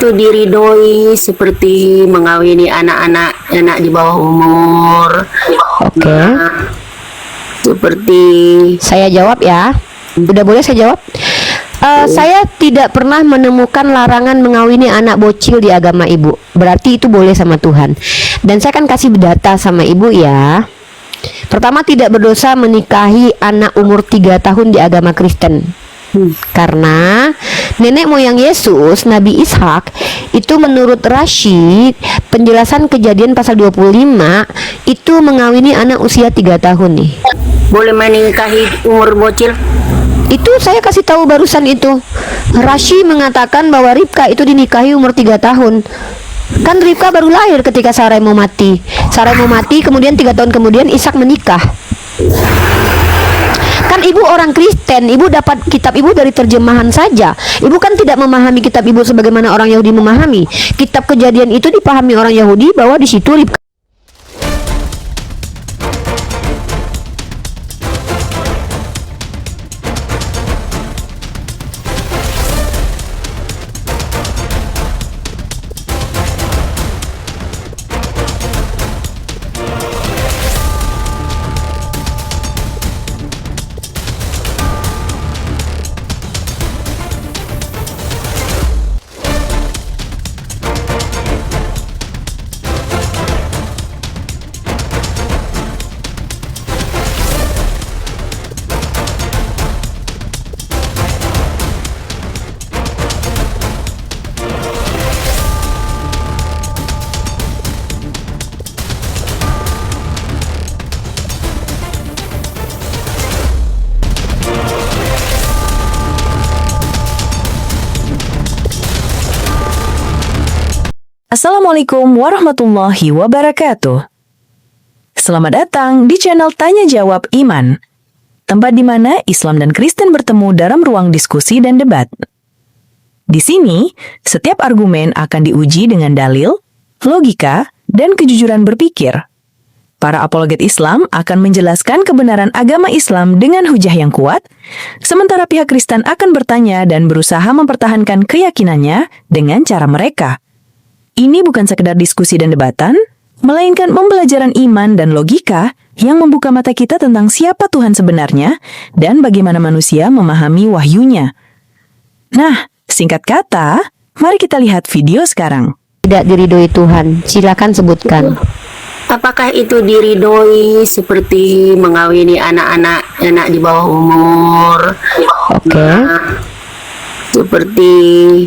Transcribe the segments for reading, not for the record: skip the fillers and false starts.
Itu diridhoi seperti mengawini anak-anak di bawah umur. Oke. Nah, seperti Saya jawab ya. Udah boleh saya jawab? Saya tidak pernah menemukan larangan mengawini anak bocil di agama ibu. Berarti itu boleh sama Tuhan. Dan saya akan kasih data sama ibu ya. Pertama, tidak berdosa menikahi anak umur 3 tahun di agama Kristen. Karena nenek moyang Yesus, Nabi Ishak, itu menurut Rashid, penjelasan Kejadian pasal 25, itu mengawini anak usia 3 tahun nih. boleh menikahi umur bocil. Itu saya kasih tahu barusan itu. Rashi mengatakan bahwa Ribka itu dinikahi umur 3 tahun. Kan Ribka baru lahir ketika Sarai mau mati. Sarai mau mati, kemudian 3 tahun kemudian Ishak menikah. Kan ibu orang Kristen, ibu dapat kitab ibu dari terjemahan saja. Ibu kan tidak memahami kitab ibu sebagaimana orang Yahudi memahami. Kitab Kejadian itu dipahami orang Yahudi bahwa di situ Ribka. Assalamualaikum warahmatullahi wabarakatuh. Selamat datang di channel Tanya Jawab Iman, tempat di mana Islam dan Kristen bertemu dalam ruang diskusi dan debat. Di sini, setiap argumen akan diuji dengan dalil, logika, dan kejujuran berpikir. Para apologet Islam akan menjelaskan kebenaran agama Islam dengan hujah yang kuat, sementara pihak Kristen akan bertanya dan berusaha mempertahankan keyakinannya dengan cara mereka. Ini bukan sekedar diskusi dan debatan, melainkan pembelajaran iman dan logika yang membuka mata kita tentang siapa Tuhan sebenarnya dan bagaimana manusia memahami wahyunya. Nah, singkat kata, mari kita lihat video sekarang. Tidak diridhoi Tuhan, silakan sebutkan. Apakah itu diridhoi seperti mengawini anak-anak di bawah umur? Oke. Nah, seperti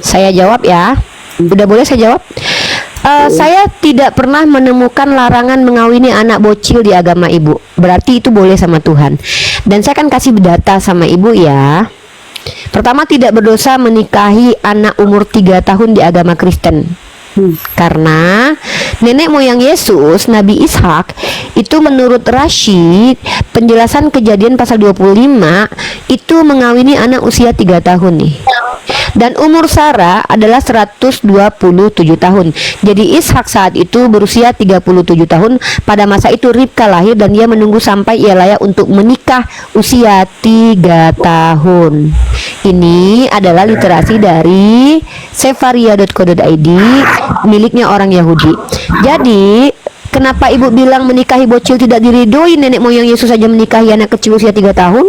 Saya jawab ya. Udah boleh saya jawab? Saya tidak pernah menemukan larangan mengawini anak bocil di agama ibu. Berarti itu boleh sama Tuhan. Dan saya akan kasih data sama ibu ya. Pertama, tidak berdosa menikahi anak umur 3 tahun di agama Kristen. Karena nenek moyang Yesus, Nabi Ishak, itu menurut Rashid, penjelasan Kejadian pasal 25, itu mengawini anak usia 3 tahun nih. Dan umur Sarah adalah 127 tahun. Jadi Ishak saat itu berusia 37 tahun. Pada masa itu Ribka lahir dan dia menunggu sampai ia layak untuk menikah usia 3 tahun. Ini adalah literasi dari sefaria.co.id, miliknya orang Yahudi. Jadi kenapa ibu bilang menikahi bocil tidak diridhoi? Nenek moyang Yesus saja menikahi anak kecil usia 3 tahun.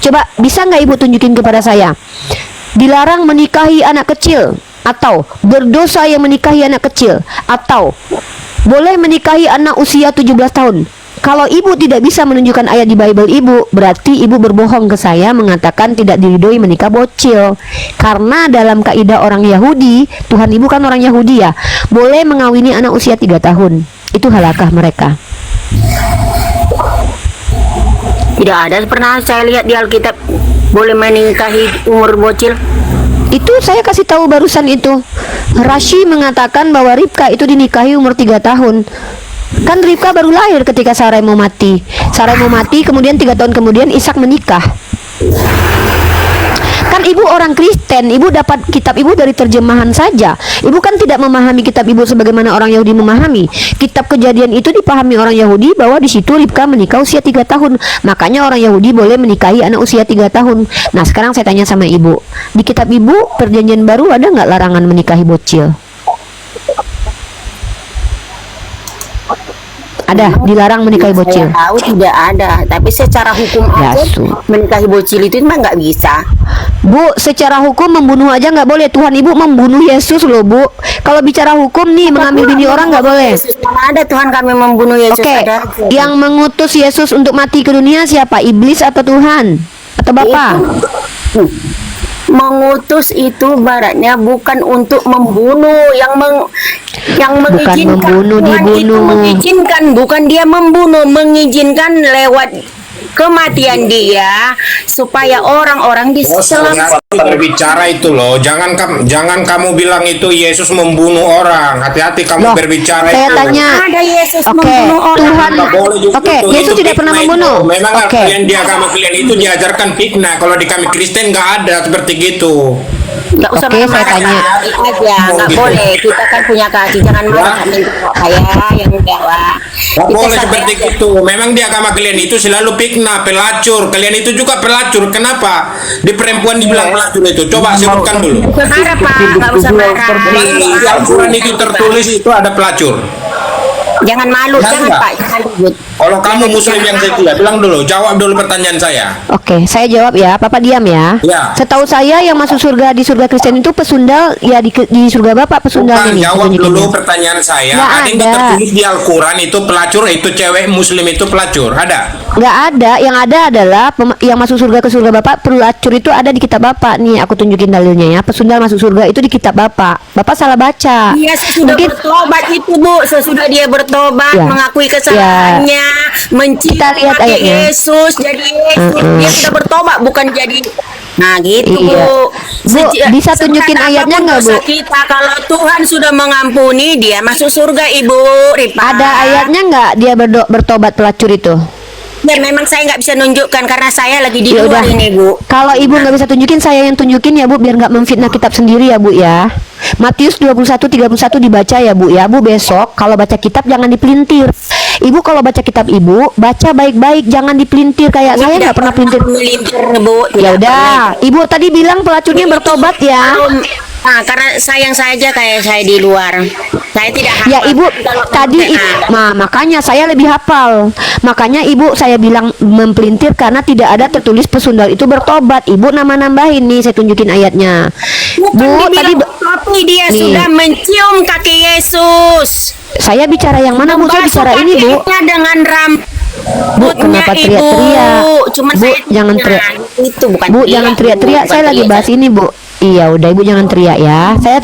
Coba bisa nggak ibu tunjukin kepada saya? Dilarang menikahi anak kecil, atau berdosa yang menikahi anak kecil, atau boleh menikahi anak usia 17 tahun. Kalau ibu tidak bisa menunjukkan ayat di Bible ibu, berarti ibu berbohong ke saya mengatakan tidak diridhoi menikah bocil. Karena dalam kaidah orang Yahudi, Tuhan ibu kan orang Yahudi ya, boleh mengawini anak usia 3 tahun. Itu halakah mereka? tidak ada pernah saya lihat di Alkitab boleh menikahi umur bocil. Itu saya kasih tahu barusan itu. Rashi mengatakan bahwa Ribka itu dinikahi umur 3 tahun. Kan Ribka baru lahir ketika Sarai mau mati. Sarai mau mati, kemudian 3 tahun kemudian Ishak menikah. Kan ibu orang Kristen, ibu dapat kitab ibu dari terjemahan saja. Ibu kan tidak memahami kitab ibu sebagaimana orang Yahudi memahami. Kitab Kejadian itu dipahami orang Yahudi bahwa di situ Ribka menikah usia 3 tahun. Makanya orang Yahudi boleh menikahi anak usia 3 tahun. Nah, sekarang saya tanya sama ibu, di kitab ibu Perjanjian Baru ada nggak larangan menikahi bocil? Ada dilarang menikahi bocil. Saya tahu tidak ada, tapi secara hukum aja Yasu. menikahi bocil itu mah nggak bisa. Bu, secara hukum membunuh aja nggak boleh. Tuhan Ibu membunuh Yesus loh, Bu. Kalau bicara hukum nih, mengambil bini orang nggak boleh. Yesus, mana ada Tuhan kami membunuh Yesus? Oke, Ada aja. yang mengutus Yesus untuk mati ke dunia siapa? Iblis atau Tuhan? Atau Bapa? Itu, mengutus itu baratnya bukan untuk membunuh, yang mengizinkan membunuh, Tuhan itu dibunuh. mengizinkan, bukan dia membunuh, mengizinkan lewat kematian dia supaya orang-orang diselamatkan. Berbicara itu loh, jangan kamu bilang itu Yesus membunuh orang. Hati-hati kamu Loh, berbicara saya itu. tanya. Ada Yesus Oke, membunuh orang. Tuhan. Nggak boleh juga Oke, itu. Yesus Itu tidak pernah fitnah membunuh. itu. Memang Oke. kalian di agama kalian itu diajarkan fitnah. Kalau di kami Kristen nggak ada seperti gitu. Nggak usah Oke, saya marah-marah tanya. aja, nggak Gitu. boleh. Kita kan punya kasih, jangan marah Ya. nih saya yang bawa. Nggak Kita boleh santai seperti aja. itu. Memang di agama kalian itu selalu fitnah, pelacur. Kalian itu juga pelacur. Kenapa? Di perempuan dibilang pelacur itu. Coba sebutkan dulu. Marah Pak, nggak usah marah. Di Al-Quran itu tertulis itu ada pelacur. Jangan malu, Jangan jangan nggak? Pak, jangan ribut. Kalau kamu muslim yang setia, bilang dulu, jawab dulu pertanyaan saya. Oke, saya jawab ya. Papa diam ya. Ya. Setahu saya yang masuk surga di surga Kristen itu pesundal ya di surga Bapak pesundalnya Bukan, nih. jawab dulu tunjukin. pertanyaan saya. Nggak Ada yang ada. tertulis di Al-Quran itu pelacur, itu cewek muslim itu pelacur. Ada? Nggak ada, yang ada adalah yang masuk surga ke surga Bapak pelacur itu ada di kitab Bapak nih. Aku tunjukin dalilnya ya. Pesundal masuk surga itu di kitab Bapak. Bapak salah baca. Dia sesudah Mungkin bertobat itu Bu, sesudah dia bertobat, Ya. mengakui kesalahannya, Kita lihat pakai ayatnya. Yesus, jadi Yesus. Dia sudah bertobat, bukan jadi. Nah gitu Iya. Bu. Bu, bisa tunjukin Seberat ayatnya apapun nggak, Bu? dosa kita, kalau Tuhan sudah mengampuni, dia masuk surga Ibu Ripa. ada ayatnya nggak dia bertobat pelacur itu? Ya memang saya nggak bisa nunjukkan karena saya lagi di Ya luar udah. ini Bu. Kalau ibu nggak bisa tunjukin, saya yang tunjukin ya Bu, biar nggak memfitnah kitab sendiri ya Bu ya. Matius 21:31 dibaca ya Bu ya. Bu besok kalau baca kitab jangan dipelintir. Ibu kalau baca kitab Ibu baca baik-baik, jangan dipelintir kayak saya nggak pernah pelintir. Melintir Bu. Ya Tidak udah, Ibu tadi bilang pelacurnya bertobat ya. Nah, karena sayang saja kayak saya di luar. Saya tidak hafal. Ya Ibu Kalau tadi makanya saya lebih hafal. Makanya Ibu saya bilang mempelintir karena tidak ada tertulis pesundal itu bertobat. Ibu nambahin nih, saya tunjukin ayatnya. Bukan Bu tadi dibilang, tapi dia Nih. sudah mencium kaki Yesus. saya bicara yang mana Bu? Saya Membasuh bicara ini Bu. kakinya dengan Bu, kenapa teriak-teriak? Cuman Bu, saya jangan nah, teriak. itu bukan Bu teriak, jangan teriak-teriak, bukan saya lagi teriak. bahas ini Bu. Iya udah Ibu jangan teriak ya. Saya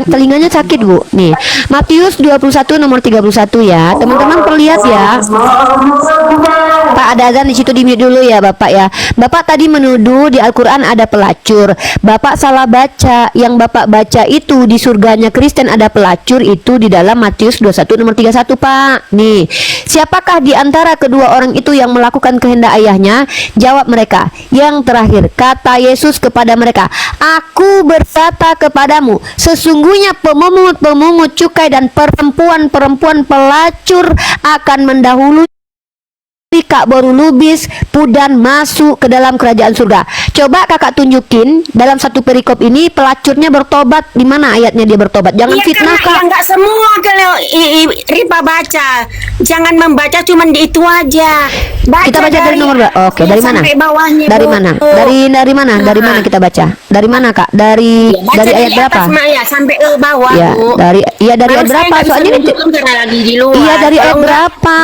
telinganya sakit Bu. Nih Matius 21 nomor 31 ya. Teman-teman perlihat ya. Pak ada azan di situ, di mute dulu ya Bapak ya. Bapak tadi menuduh di Al-Quran ada pelacur. Bapak salah baca. Yang Bapak baca itu di surganya Kristen ada pelacur itu di dalam Matius 21 nomor 31 Pak. Nih siapakah di antara kedua orang itu yang melakukan kehendak ayahnya? Jawab mereka. Yang terakhir kata Yesus kepada mereka, Aku berkata kepadamu, sesungguhnya pemungut-pemungut cukai dan perempuan-perempuan pelacur akan mendahului Kak Boru Lubis Pudan masuk ke dalam kerajaan surga. Coba kakak tunjukin dalam satu perikop ini pelacurnya bertobat. Di mana ayatnya dia bertobat? Jangan Iya, fitnah karena Kak. ya nggak semua kalau Ripa baca. Jangan membaca cuman di itu aja. Kita baca dari nomor berapa? Oke, ya, dari mana? sampai bawahnya, Dari Bu. mana? Dari mana? Dari mana kita baca? Dari mana Kak? Dari Ya, baca dari ayat berapa? atas, Mak, ya, sampai ke bawah Ya, Bu. dari ayat Kalau saya berapa? nggak bisa Soalnya ini nunjukin karena lagi di luar. iya dari ayat Kalau nggak- berapa?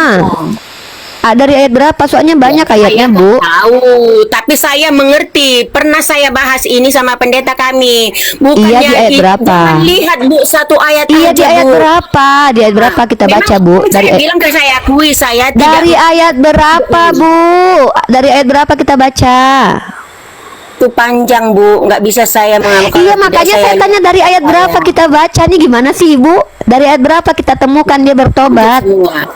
Dari ayat berapa? Soalnya banyak ayatnya Saya Bu. nggak tahu, tapi saya mengerti. Pernah saya bahas ini sama pendeta kami. Bukannya Iya, di ayat berapa? Jangan lihat Bu satu ayat Iya aja, di ayat Bu. berapa? Di ayat berapa kita Memang baca Bu? saya bilang ke saya akui saya Dari tidak ayat berapa Bu? Dari ayat berapa kita baca? itu panjang Bu, nggak bisa saya mengambil. Iya makanya saya tanya dari ayat berapa kita baca nih, gimana sih Ibu? Dari ayat berapa kita temukan dia bertobat? Coba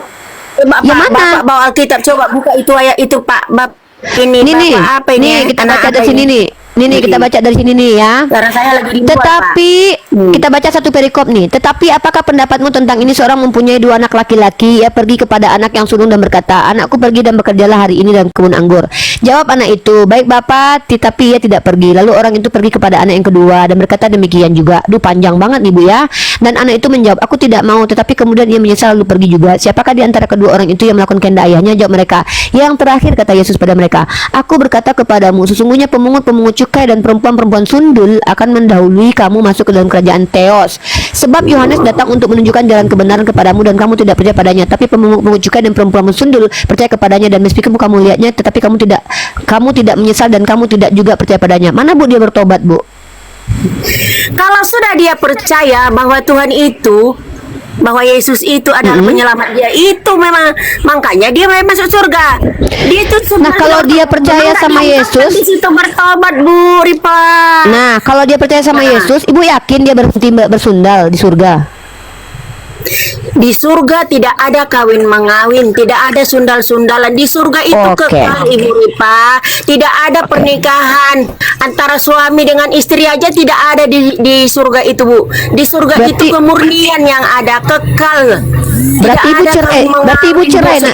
Yang Pak, mana? Bapak bawa Alkitab, coba buka itu ayat itu Pak. Bapak ini Ini nih, Bapak apa ini? nih ya? kita Anak baca apa di sini ini? nih. Nih kita baca dari sini nih ya. Karena saya lagi dibuat, Tetapi Pak. kita baca satu perikop nih. Tetapi apakah pendapatmu tentang ini? Seorang mempunyai 2 anak laki-laki, ia pergi kepada anak yang sulung dan berkata, anakku pergi dan bekerjalah hari ini dalam kebun anggur. Jawab anak itu, baik bapak, tetapi ia tidak pergi. Lalu orang itu pergi kepada anak yang kedua dan berkata demikian juga. Duh, panjang banget nih Bu ya. Dan anak itu menjawab, aku tidak mau. Tetapi kemudian ia menyesal lalu pergi juga. Siapakah di antara kedua orang itu yang melakukan kehendak ayahnya? Jawab mereka, yang terakhir, kata Yesus pada mereka. Aku berkata kepadamu, sesungguhnya pemungut-pemungut cukai dan perempuan-perempuan sundul akan mendahului kamu masuk ke dalam kerajaan Theos. Sebab Yohanes datang untuk menunjukkan jalan kebenaran kepadamu dan kamu tidak percaya padanya. Tapi pemungut-pemungut cukai dan perempuan sundul percaya kepadanya, dan meskipun kamu lihatnya tetapi kamu tidak menyesal dan kamu tidak juga percaya padanya. Mana Bu dia bertobat, Bu? Kalau sudah dia percaya bahwa Tuhan itu, bahwa Yesus itu adalah penyelamat dia, itu memang makanya dia memang masuk surga. Dia itu Nah, kalau dia percaya sama Yesus, di situ bertobat, Bu Ripa. Nah, kalau dia percaya sama Yesus, Ibu yakin dia berhenti bersundal di surga? Di surga tidak ada kawin mengawin, tidak ada sundal-sundalan. Di surga itu Oke. kekal, Ibu Ripa. Tidak ada pernikahan antara suami dengan istri aja, tidak ada di surga itu, Bu. Di surga Berarti- itu kemurnian yang ada, kekal. Berarti Ibu cerai, berarti Ibu cerai, nak.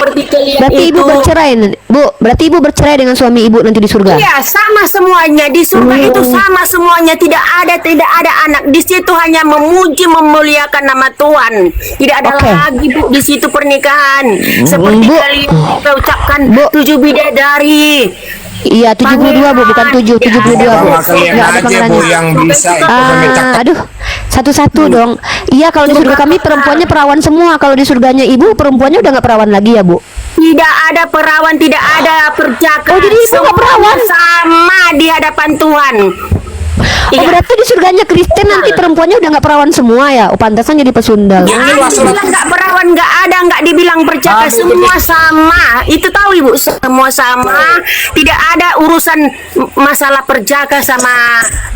Berarti Ibu bercerai, Bu. Berarti Ibu bercerai dengan suami Ibu nanti di surga. Iya, sama semuanya. Di surga itu sama semuanya. Tidak ada anak. Di situ hanya memuji, memuliakan nama Tuhan. Tidak ada Oke. lagi, Bu, di situ pernikahan. Seperti Bu. kalian kita ucapkan Bu. 7 bidadari. Iya, 72 Bu, bukan 7, 72 Bu. Sama kalian Nggak ada aja Bu pangerannya. yang bisa itu memecahkan. Aduh, satu-satu dong. Iya, kalau di surga kami perempuannya perawan semua. Kalau di surganya Ibu perempuannya udah nggak perawan lagi ya, Bu? Tidak ada perawan, tidak ada perjaka. Oh, jadi ibu nggak Semuanya perawan? sama di hadapan Tuhan. Oh, Iya. berarti di surganya Kristen nanti perempuannya udah nggak perawan semua ya? Oh, pantasan jadi pesundal. Yang Nggak jelas lah. dibilang nggak perawan, nggak ada, nggak dibilang perjaka, semua sama. Itu tahu Ibu, semua sama. Tidak ada urusan masalah perjaka sama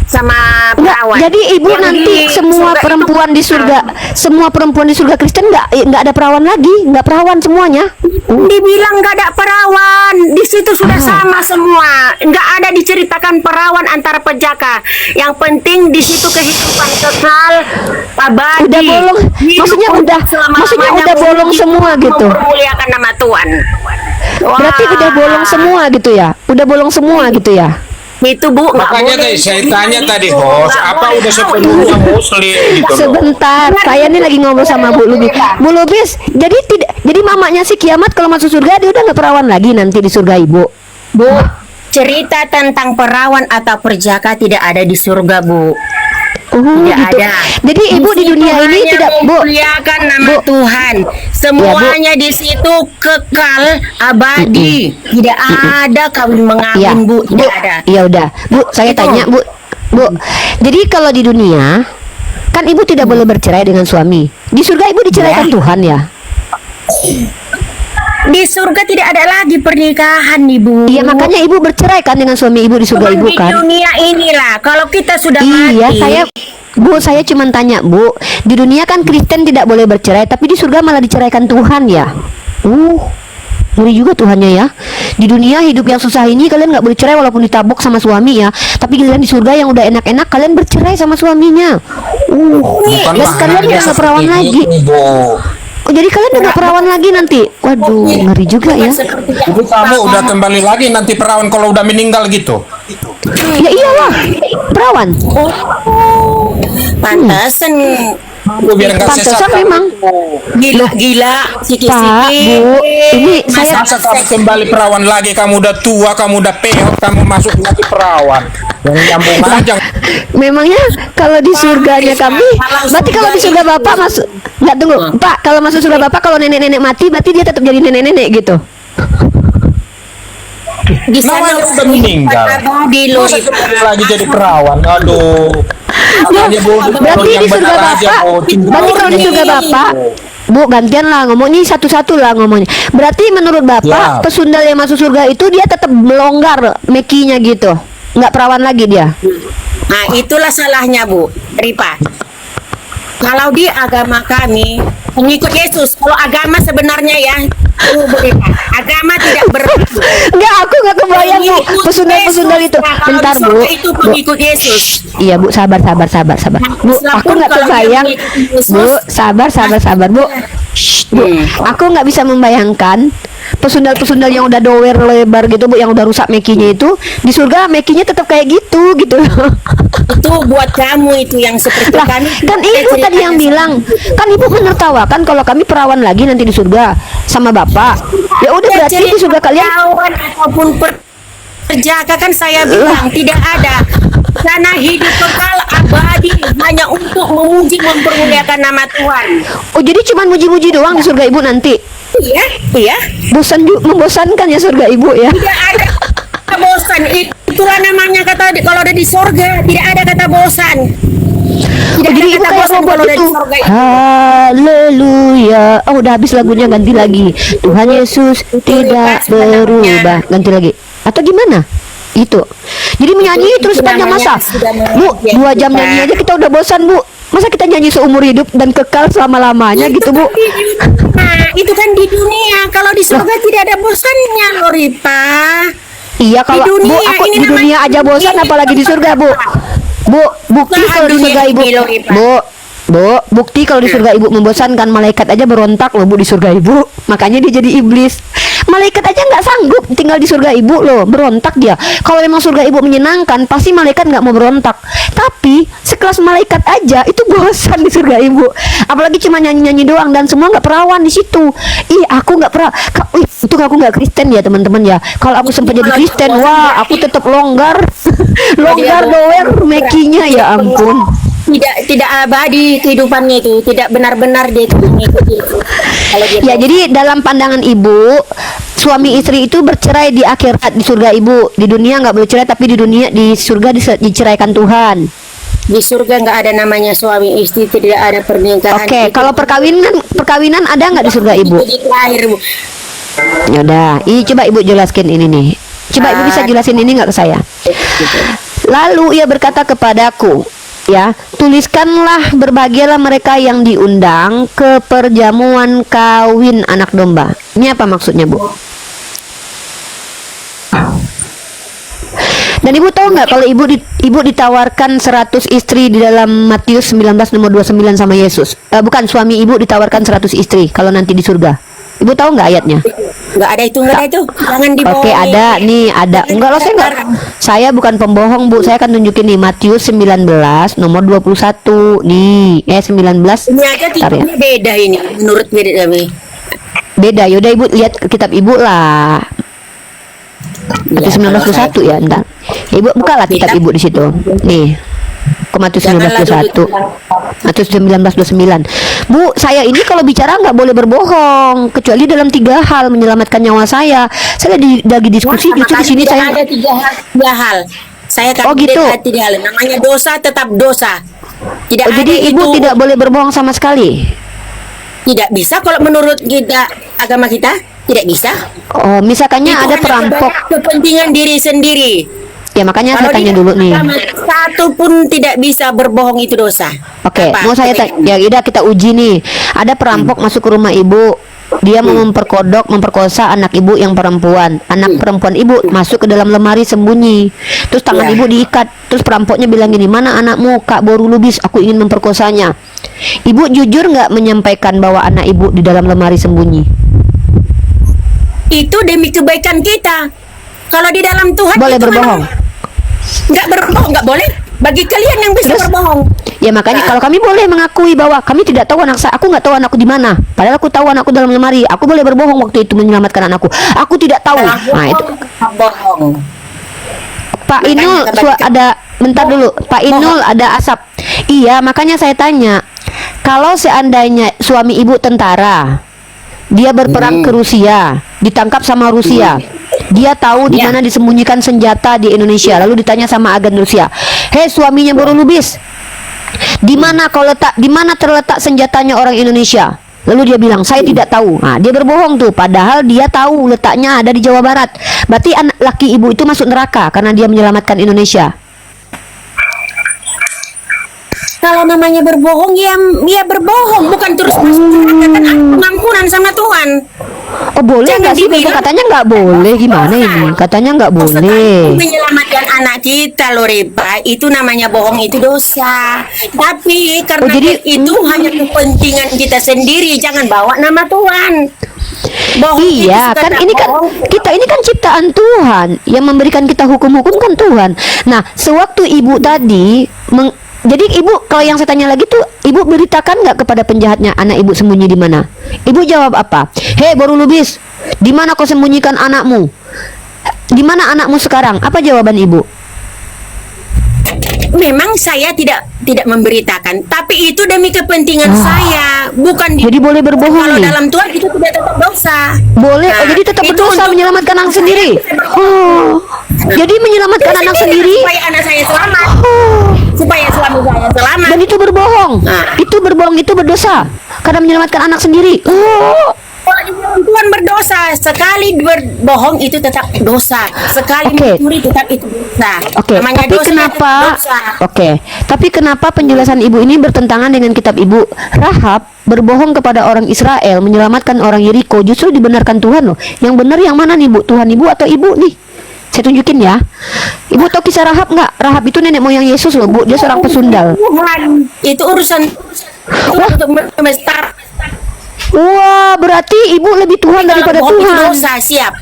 Enggak, perawan. jadi Ibu Yang nanti di semua surga itu perempuan di surga, semua perempuan di surga Kristen nggak ada perawan lagi, nggak perawan semuanya. dibilang nggak ada perawan, di situ sudah Ah. sama semua, nggak ada diceritakan perawan antara perjaka. Yang penting di situ kehidupan kekal abadi. Udah bolong, Hidup maksudnya udah, selama-lamanya maksudnya udah bolong memuji, semua gitu. mempermuliakan nama Tuhan. Berarti Wah. udah bolong semua gitu ya? Udah bolong semua gitu ya? Itu Bu, nggak Makanya boleh. tadi saya tanya tadi Itu host, nggak apa boleh. udah sepenuhnya muslim gitu loh. Sebentar, saya nih lagi ngobrol sama Bu Lubis. Bu Lubis, jadi mamanya si kiamat kalau masuk surga dia udah nggak perawan lagi nanti di surga Ibu. Bu, cerita tentang perawan atau perjaka tidak ada di surga, Bu. Oh, Tidak gitu. ada. Jadi Ibu di situ dunia ini hanya tidak, Bu. memuliakan nama Bu. Tuhan. Semuanya di situ kekal abadi. Tidak ada kawin mengawin, Iya, Bu. Tidak ada. Iya udah, Bu. Saya Itu. tanya, Bu. Jadi kalau di dunia kan Ibu tidak boleh bercerai dengan suami. Di surga Ibu diceraikan Tuhan ya? Di surga tidak ada lagi pernikahan, Ibu. Iya, makanya Ibu bercerai kan dengan suami Ibu di surga Cuman Ibu di kan? dunia inilah, kalau kita sudah Iya, mati. saya cuma tanya, Bu. Di dunia kan Kristen tidak boleh bercerai, tapi di surga malah diceraikan Tuhan ya? Ngeri juga Tuhannya ya. Di dunia hidup yang susah ini kalian nggak boleh cerai walaupun ditabok sama suami ya. Tapi kalian di surga yang udah enak-enak kalian bercerai sama suaminya. Bukan Terus kalian udah nggak perawan lagi. Oh, jadi kalian udah nggak perawan lagi nanti? Waduh, ngeri juga ya. Jadi kamu udah kembali lagi nanti perawan kalau udah meninggal gitu. Ya iyalah, perawan. Pantesan Biar nggak Pantesan sesat. memang. gila-gila, Pak, siki-siki. Bu, ini saya Masa kamu kembali perawan lagi, kamu udah tua, kamu udah peot, kamu masuk lagi perawan. Yang nyambung aja. memangnya kalau di surganya kami, berarti kalau di surga Bapak masuk, nggak tunggu, Pak, kalau masuk surga Bapak kalau nenek-nenek mati, berarti dia tetap jadi nenek-nenek gitu. Di sana Namanya udah meninggal. Abadi loh. Masa kembali lagi jadi perawan? Aduh. Makanya, Bu, Berarti yang di surga benar aja, Bapak, Bu. berarti kalau di surga Bapak, Bu, gantian lah ngomongnya, satu-satu lah ngomongnya. Berarti menurut Bapak, Ya. pesundal yang masuk surga itu dia tetap melonggar mekinya gitu, nggak perawan lagi dia. Nah, itulah salahnya, Bu Ripa. Kalau di agama kami, Pengikut Yesus. Kalau agama sebenarnya ya, Bu Rita, agama tidak Enggak, aku nggak kebayang Bu. Pengikut Pesundal-pesundal Yesus. itu. Nah, kalau Bentar di Bu. surga itu Bu. pengikut Yesus. Iya Bu, sabar. Bu, Islam aku pun nggak kalau dia kebayang. mengikuti Yesus. Bu, sabar Bu. Shh, Bu, aku nggak bisa membayangkan pesundal-pesundal yang udah dower lebar gitu Bu, yang udah rusak mekinya itu di surga mekinya tetap kayak gitu loh. Itu buat kamu itu yang seperti Lah, kami. kan ibu tadi yang bilang, kan ibu menertawakan kalau kami perawan lagi nanti di surga sama bapak. Ya udah berarti di surga kalian. Perawan ataupun perjaka kan saya bilang tidak ada. Karena hidup kekal abadi hanya untuk memuji mempermuliakan nama Tuhan. Oh jadi cuma muji-muji doang di surga ibu nanti. Iya. Membosankan ya surga ibu ya. Tidak ada kata bosan. Itulah namanya kata kalau ada di surga tidak ada kata bosan. Tidak Jadi ada ibu kata kayak bosan robot kalau ada itu. di surga itu. Haleluya. Oh udah habis lagunya, ganti lagi. Tuhan Yesus tidak berubah. Ganti lagi. Atau gimana? Itu. Jadi menyanyi terus sepanjang masa. Bu, 2 jam nyanyi aja kita udah bosan Bu. Masa kita nyanyi seumur hidup dan kekal selama-lamanya gitu Bu? Nah, itu kan di dunia. Kalau di surga tidak ada bosannya, Loripa. Iya kalau Di dunia, Bu, aku ini di dunia namanya aja bosan ini apalagi di surga Bu. Bu, bukti Usaha kalau di dunia surga ini, Ibu. Loripa. Bu, bukti kalau di surga Ibu membosankan, malaikat aja berontak loh Bu di surga Ibu. Makanya dia jadi iblis. Malaikat aja nggak sanggup tinggal di surga Ibu loh, berontak dia. Kalau memang surga Ibu menyenangkan, pasti malaikat nggak mau berontak. Tapi sekelas malaikat aja itu bosan di surga Ibu. Apalagi cuma nyanyi-nyanyi doang dan semua nggak perawan di situ. Ih, aku nggak pernah. Itu aku nggak Kristen ya teman-teman ya. Kalau aku sempat jadi Kristen, wah aku tetap longgar, longgar doer mekinya ya ampun. Tidak abadi kehidupannya itu, tidak benar-benar dia itu mengikuti itu. Kalau dia Ya, jadi dalam pandangan ibu, suami istri itu bercerai di akhirat di surga ibu. Di dunia nggak boleh cerai, tapi di dunia di surga diceraikan Tuhan. di surga nggak ada namanya suami istri, tidak ada pernikahan. Oke, Itu- kalau perkawinan ada nggak di surga ibu? Itu di terakhir, Bu. Yaudah, ini coba ibu jelaskan ini nih. Coba ibu bisa jelasin ini nggak ke saya? Lalu ia berkata kepadaku, ya, tuliskanlah berbahagialah mereka yang diundang ke perjamuan kawin anak domba. Ini apa maksudnya Bu? Dan ibu tahu nggak kalau ibu ditawarkan 100 istri di dalam Matius 19 nomor 29 sama Yesus? Bukan, suami ibu ditawarkan 100 istri kalau nanti di surga. Ibu tahu nggak ayatnya? Nggak ada itu, nggak ada itu. Jangan dibohongi. Oke, ada nih, ada. Enggak loh, saya enggak. Saya bukan pembohong, Bu. Saya akan tunjukin nih Matius 19 nomor 21. Nih, 19. Ini aja Bentar ya. tidaknya beda ini, menurut beda kami. Beda. Yaudah ibu lihat kitab ibu lah. Matius 19:21 ya, entar. Ya, ibu bukalah kitab ibu di situ. Nih. Ke Matius 19:21. Matius 19:29. Bu, saya ini kalau bicara nggak boleh berbohong kecuali dalam 3 hal menyelamatkan nyawa saya. Saya lagi diskusi justru di sini saya ada tiga hal. Saya kan Oh, gitu. tiga hal. Namanya dosa tetap dosa. Tidak Oh, ada jadi ibu itu, tidak boleh berbohong sama sekali. tidak bisa kalau menurut kita agama kita tidak bisa. Oh, misalkannya Itu ada hanya perampok. kepentingan diri sendiri. Ya makanya saya Kalau tanya di dulu nih. agama, satu pun tidak bisa berbohong itu dosa. Oke, Apa? mau saya tanya. Ya udah kita uji nih. Ada perampok masuk ke rumah ibu. Dia mau memperkosa anak ibu yang perempuan. Anak perempuan ibu masuk ke dalam lemari sembunyi. Terus tangan Ya. ibu diikat. Terus perampoknya bilang gini, "Mana anakmu, Kak Boru Lubis? Aku ingin memperkosanya." Ibu jujur nggak menyampaikan bahwa anak ibu di dalam lemari sembunyi? Itu demi kebaikan kita. Kalau di dalam Tuhan Boleh itu berbohong? memang nggak berbohong, nggak boleh. Bagi kalian yang bisa Terus? berbohong. Ya makanya kalau kami boleh mengakui bahwa kami tidak tahu anak saya, aku nggak tahu anakku di mana. Padahal aku tahu anakku dalam lemari. Aku boleh berbohong waktu itu menyelamatkan anakku. Aku tidak tahu. Nah itu bohong. Pak Inul ada bentar dulu. Pak Inul ada asap. Iya makanya saya tanya. Kalau seandainya suami ibu tentara, dia berperang ke Rusia, ditangkap sama Rusia. Dia tahu di mana disembunyikan senjata di Indonesia. Lalu ditanya sama agen Rusia, "Hei suaminya Boru Lubis, di mana terletak senjatanya orang Indonesia?" Lalu dia bilang, "Saya tidak tahu." Nah, dia berbohong tuh, padahal dia tahu letaknya ada di Jawa Barat. Berarti anak laki ibu itu masuk neraka karena dia menyelamatkan Indonesia. kalau namanya berbohong ya berbohong, bukan terus mengatakan pengampunan sama Tuhan. Oh boleh Jangan nggak sih? dibilang- Katanya nggak boleh, gimana ini? Katanya nggak boleh. Menyelamatkan anak kita loh Ripa, itu namanya bohong, itu dosa. Tapi karena Oh, jadi- itu hanya kepentingan kita sendiri, jangan bawa nama Tuhan. Bohong itu Iya suka kan ini kan bohong. kita ini kan ciptaan Tuhan, yang memberikan kita hukum-hukum kan Tuhan. Nah, sewaktu ibu tadi jadi ibu, kalau yang saya tanya lagi tuh, ibu beritakan nggak kepada penjahatnya anak ibu sembunyi di mana? Ibu jawab apa? Hei baru lubis, di mana kau sembunyikan anakmu? Di mana anakmu sekarang? Apa jawaban ibu? Memang saya tidak memberitakan, tapi itu demi kepentingan saya, bukan Jadi boleh berbohong kalau nih? dalam Tuhan itu tidak tetap dosa. Boleh, Nah, jadi tetap itu berdosa untuk- menyelamatkan anak sendiri. Oh, jadi menyelamatkan Saya anak tidak, sendiri. supaya anak saya selamat, Oh. supaya suami saya selamat. Dan itu berbohong. Nah. Itu berbohong, itu berdosa karena menyelamatkan anak sendiri. Oh. Kalau dibilang Tuhan berdosa, sekali berbohong itu tetap dosa, sekali Oke. mencuri tetap itu dosa. Oke, Namanya tapi dosa, kenapa? dosa. Oke, tapi kenapa penjelasan ibu ini bertentangan dengan kitab ibu? Rahab berbohong kepada orang Israel, menyelamatkan orang Yeriko, justru dibenarkan Tuhan loh. Yang benar yang mana nih bu? Tuhan ibu atau ibu nih? Saya tunjukin ya. Ibu tahu kisah Rahab nggak? Rahab itu nenek moyang Yesus loh bu. Dia seorang pesundal. Tuhan, itu urusan untuk mestar. Wah, berarti ibu lebih Tuhan daripada Kalau bohong itu Tuhan. dosa, siap.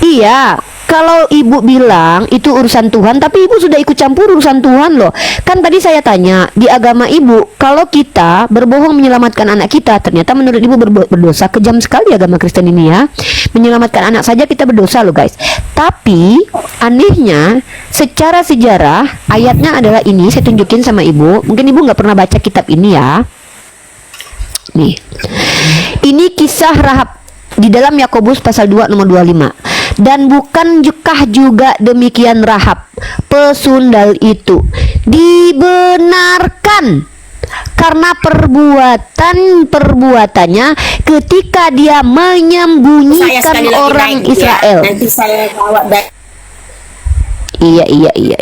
Iya, kalau ibu bilang itu urusan Tuhan, tapi ibu sudah ikut campur urusan Tuhan loh. Kan tadi saya tanya, di agama ibu, kalau kita berbohong menyelamatkan anak kita, ternyata menurut ibu berdosa. Kejam sekali agama Kristen ini ya. Menyelamatkan anak saja kita berdosa loh guys. Tapi, anehnya, secara sejarah, ayatnya adalah ini, saya tunjukin sama ibu. Mungkin ibu nggak pernah baca kitab ini ya. Nih, ini kisah Rahab di dalam Yakobus pasal 2 nomor 25. Dan bukan juga demikian Rahab pesundal itu dibenarkan karena perbuatannya ketika dia Saya menyembunyikan sekali lagi orang naik, ya. Israel. Nanti saya bawa back. Iya.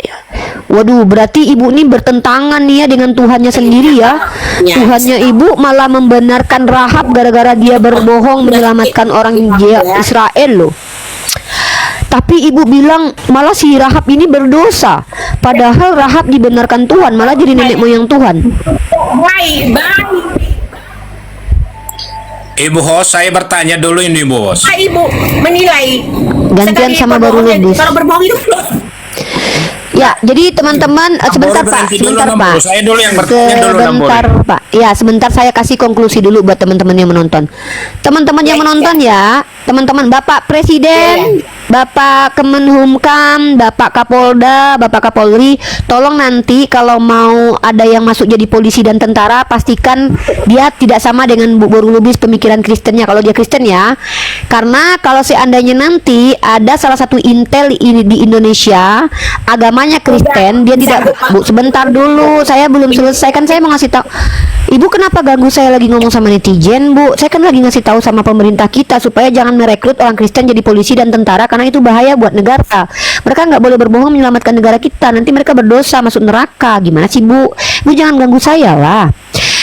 Waduh, berarti ibu ini bertentangan nih ya dengan Tuhannya sendiri ya. Ya. Tuhannya ibu malah membenarkan Rahab gara-gara dia berbohong menyelamatkan orang Israel loh. Tapi ibu bilang malah si Rahab ini berdosa. Padahal Rahab dibenarkan Tuhan, malah jadi nenek moyang Tuhan. Baik. Ibu host, saya bertanya dulu ini ibu host. Ibu menilai. Gantian Sekali sama baru berbohong, lubis. Kalau berbohong itu Ya, jadi teman-teman sebentar Baru Pak, berhenti dulu, sebentar Nambur. Pak. Saya dulu yang bertanya dulu, Nambur. Sebentar Pak. Ya, sebentar saya kasih konklusi dulu buat teman-teman yang menonton. Teman-teman yang menonton ya, teman-teman Bapak Presiden, Bapak Kemenhumkam, Bapak Kapolda, Bapak Kapolri, tolong nanti kalau mau ada yang masuk jadi polisi dan tentara, pastikan dia tidak sama dengan Bu Boru Lubis pemikiran Kristennya kalau dia Kristen ya. Karena kalau seandainya nanti ada salah satu intel di Indonesia agamanya Kristen, dia tidak. Bu, sebentar dulu, saya belum selesai kan, saya mau ngasih tahu. Ibu kenapa ganggu saya lagi ngomong sama netizen, Bu? Saya kan lagi ngasih tahu sama pemerintah kita supaya jangan merekrut orang Kristen jadi polisi dan tentara karena itu bahaya buat negara. Mereka nggak boleh berbohong menyelamatkan negara kita. Nanti mereka berdosa masuk neraka. Gimana sih, Bu? Bu jangan ganggu saya lah.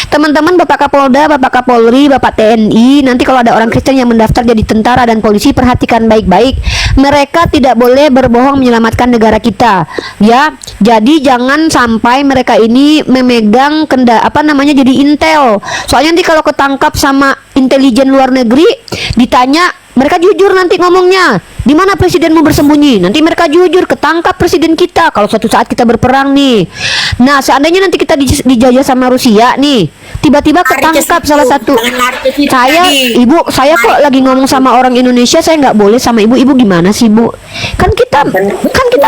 Teman-teman Bapak Kapolda, Bapak Kapolri, Bapak TNI, nanti kalau ada orang Kristen yang mendaftar jadi tentara dan polisi, perhatikan baik-baik. Mereka tidak boleh berbohong menyelamatkan negara kita. Ya, jadi jangan sampai mereka ini memegang jadi intel. Soalnya nanti kalau ketangkap sama intelijen luar negeri, ditanya, mereka jujur nanti ngomongnya. Di mana presidenmu bersembunyi? Nanti mereka jujur, ketangkap presiden kita kalau suatu saat kita berperang nih. Nah, seandainya nanti kita dijajah sama Rusia nih, tiba-tiba ketangkap salah satu. Saya kok lagi ngomong sama orang Indonesia, saya nggak boleh sama ibu. Ibu gimana sih, Bu? Kan kita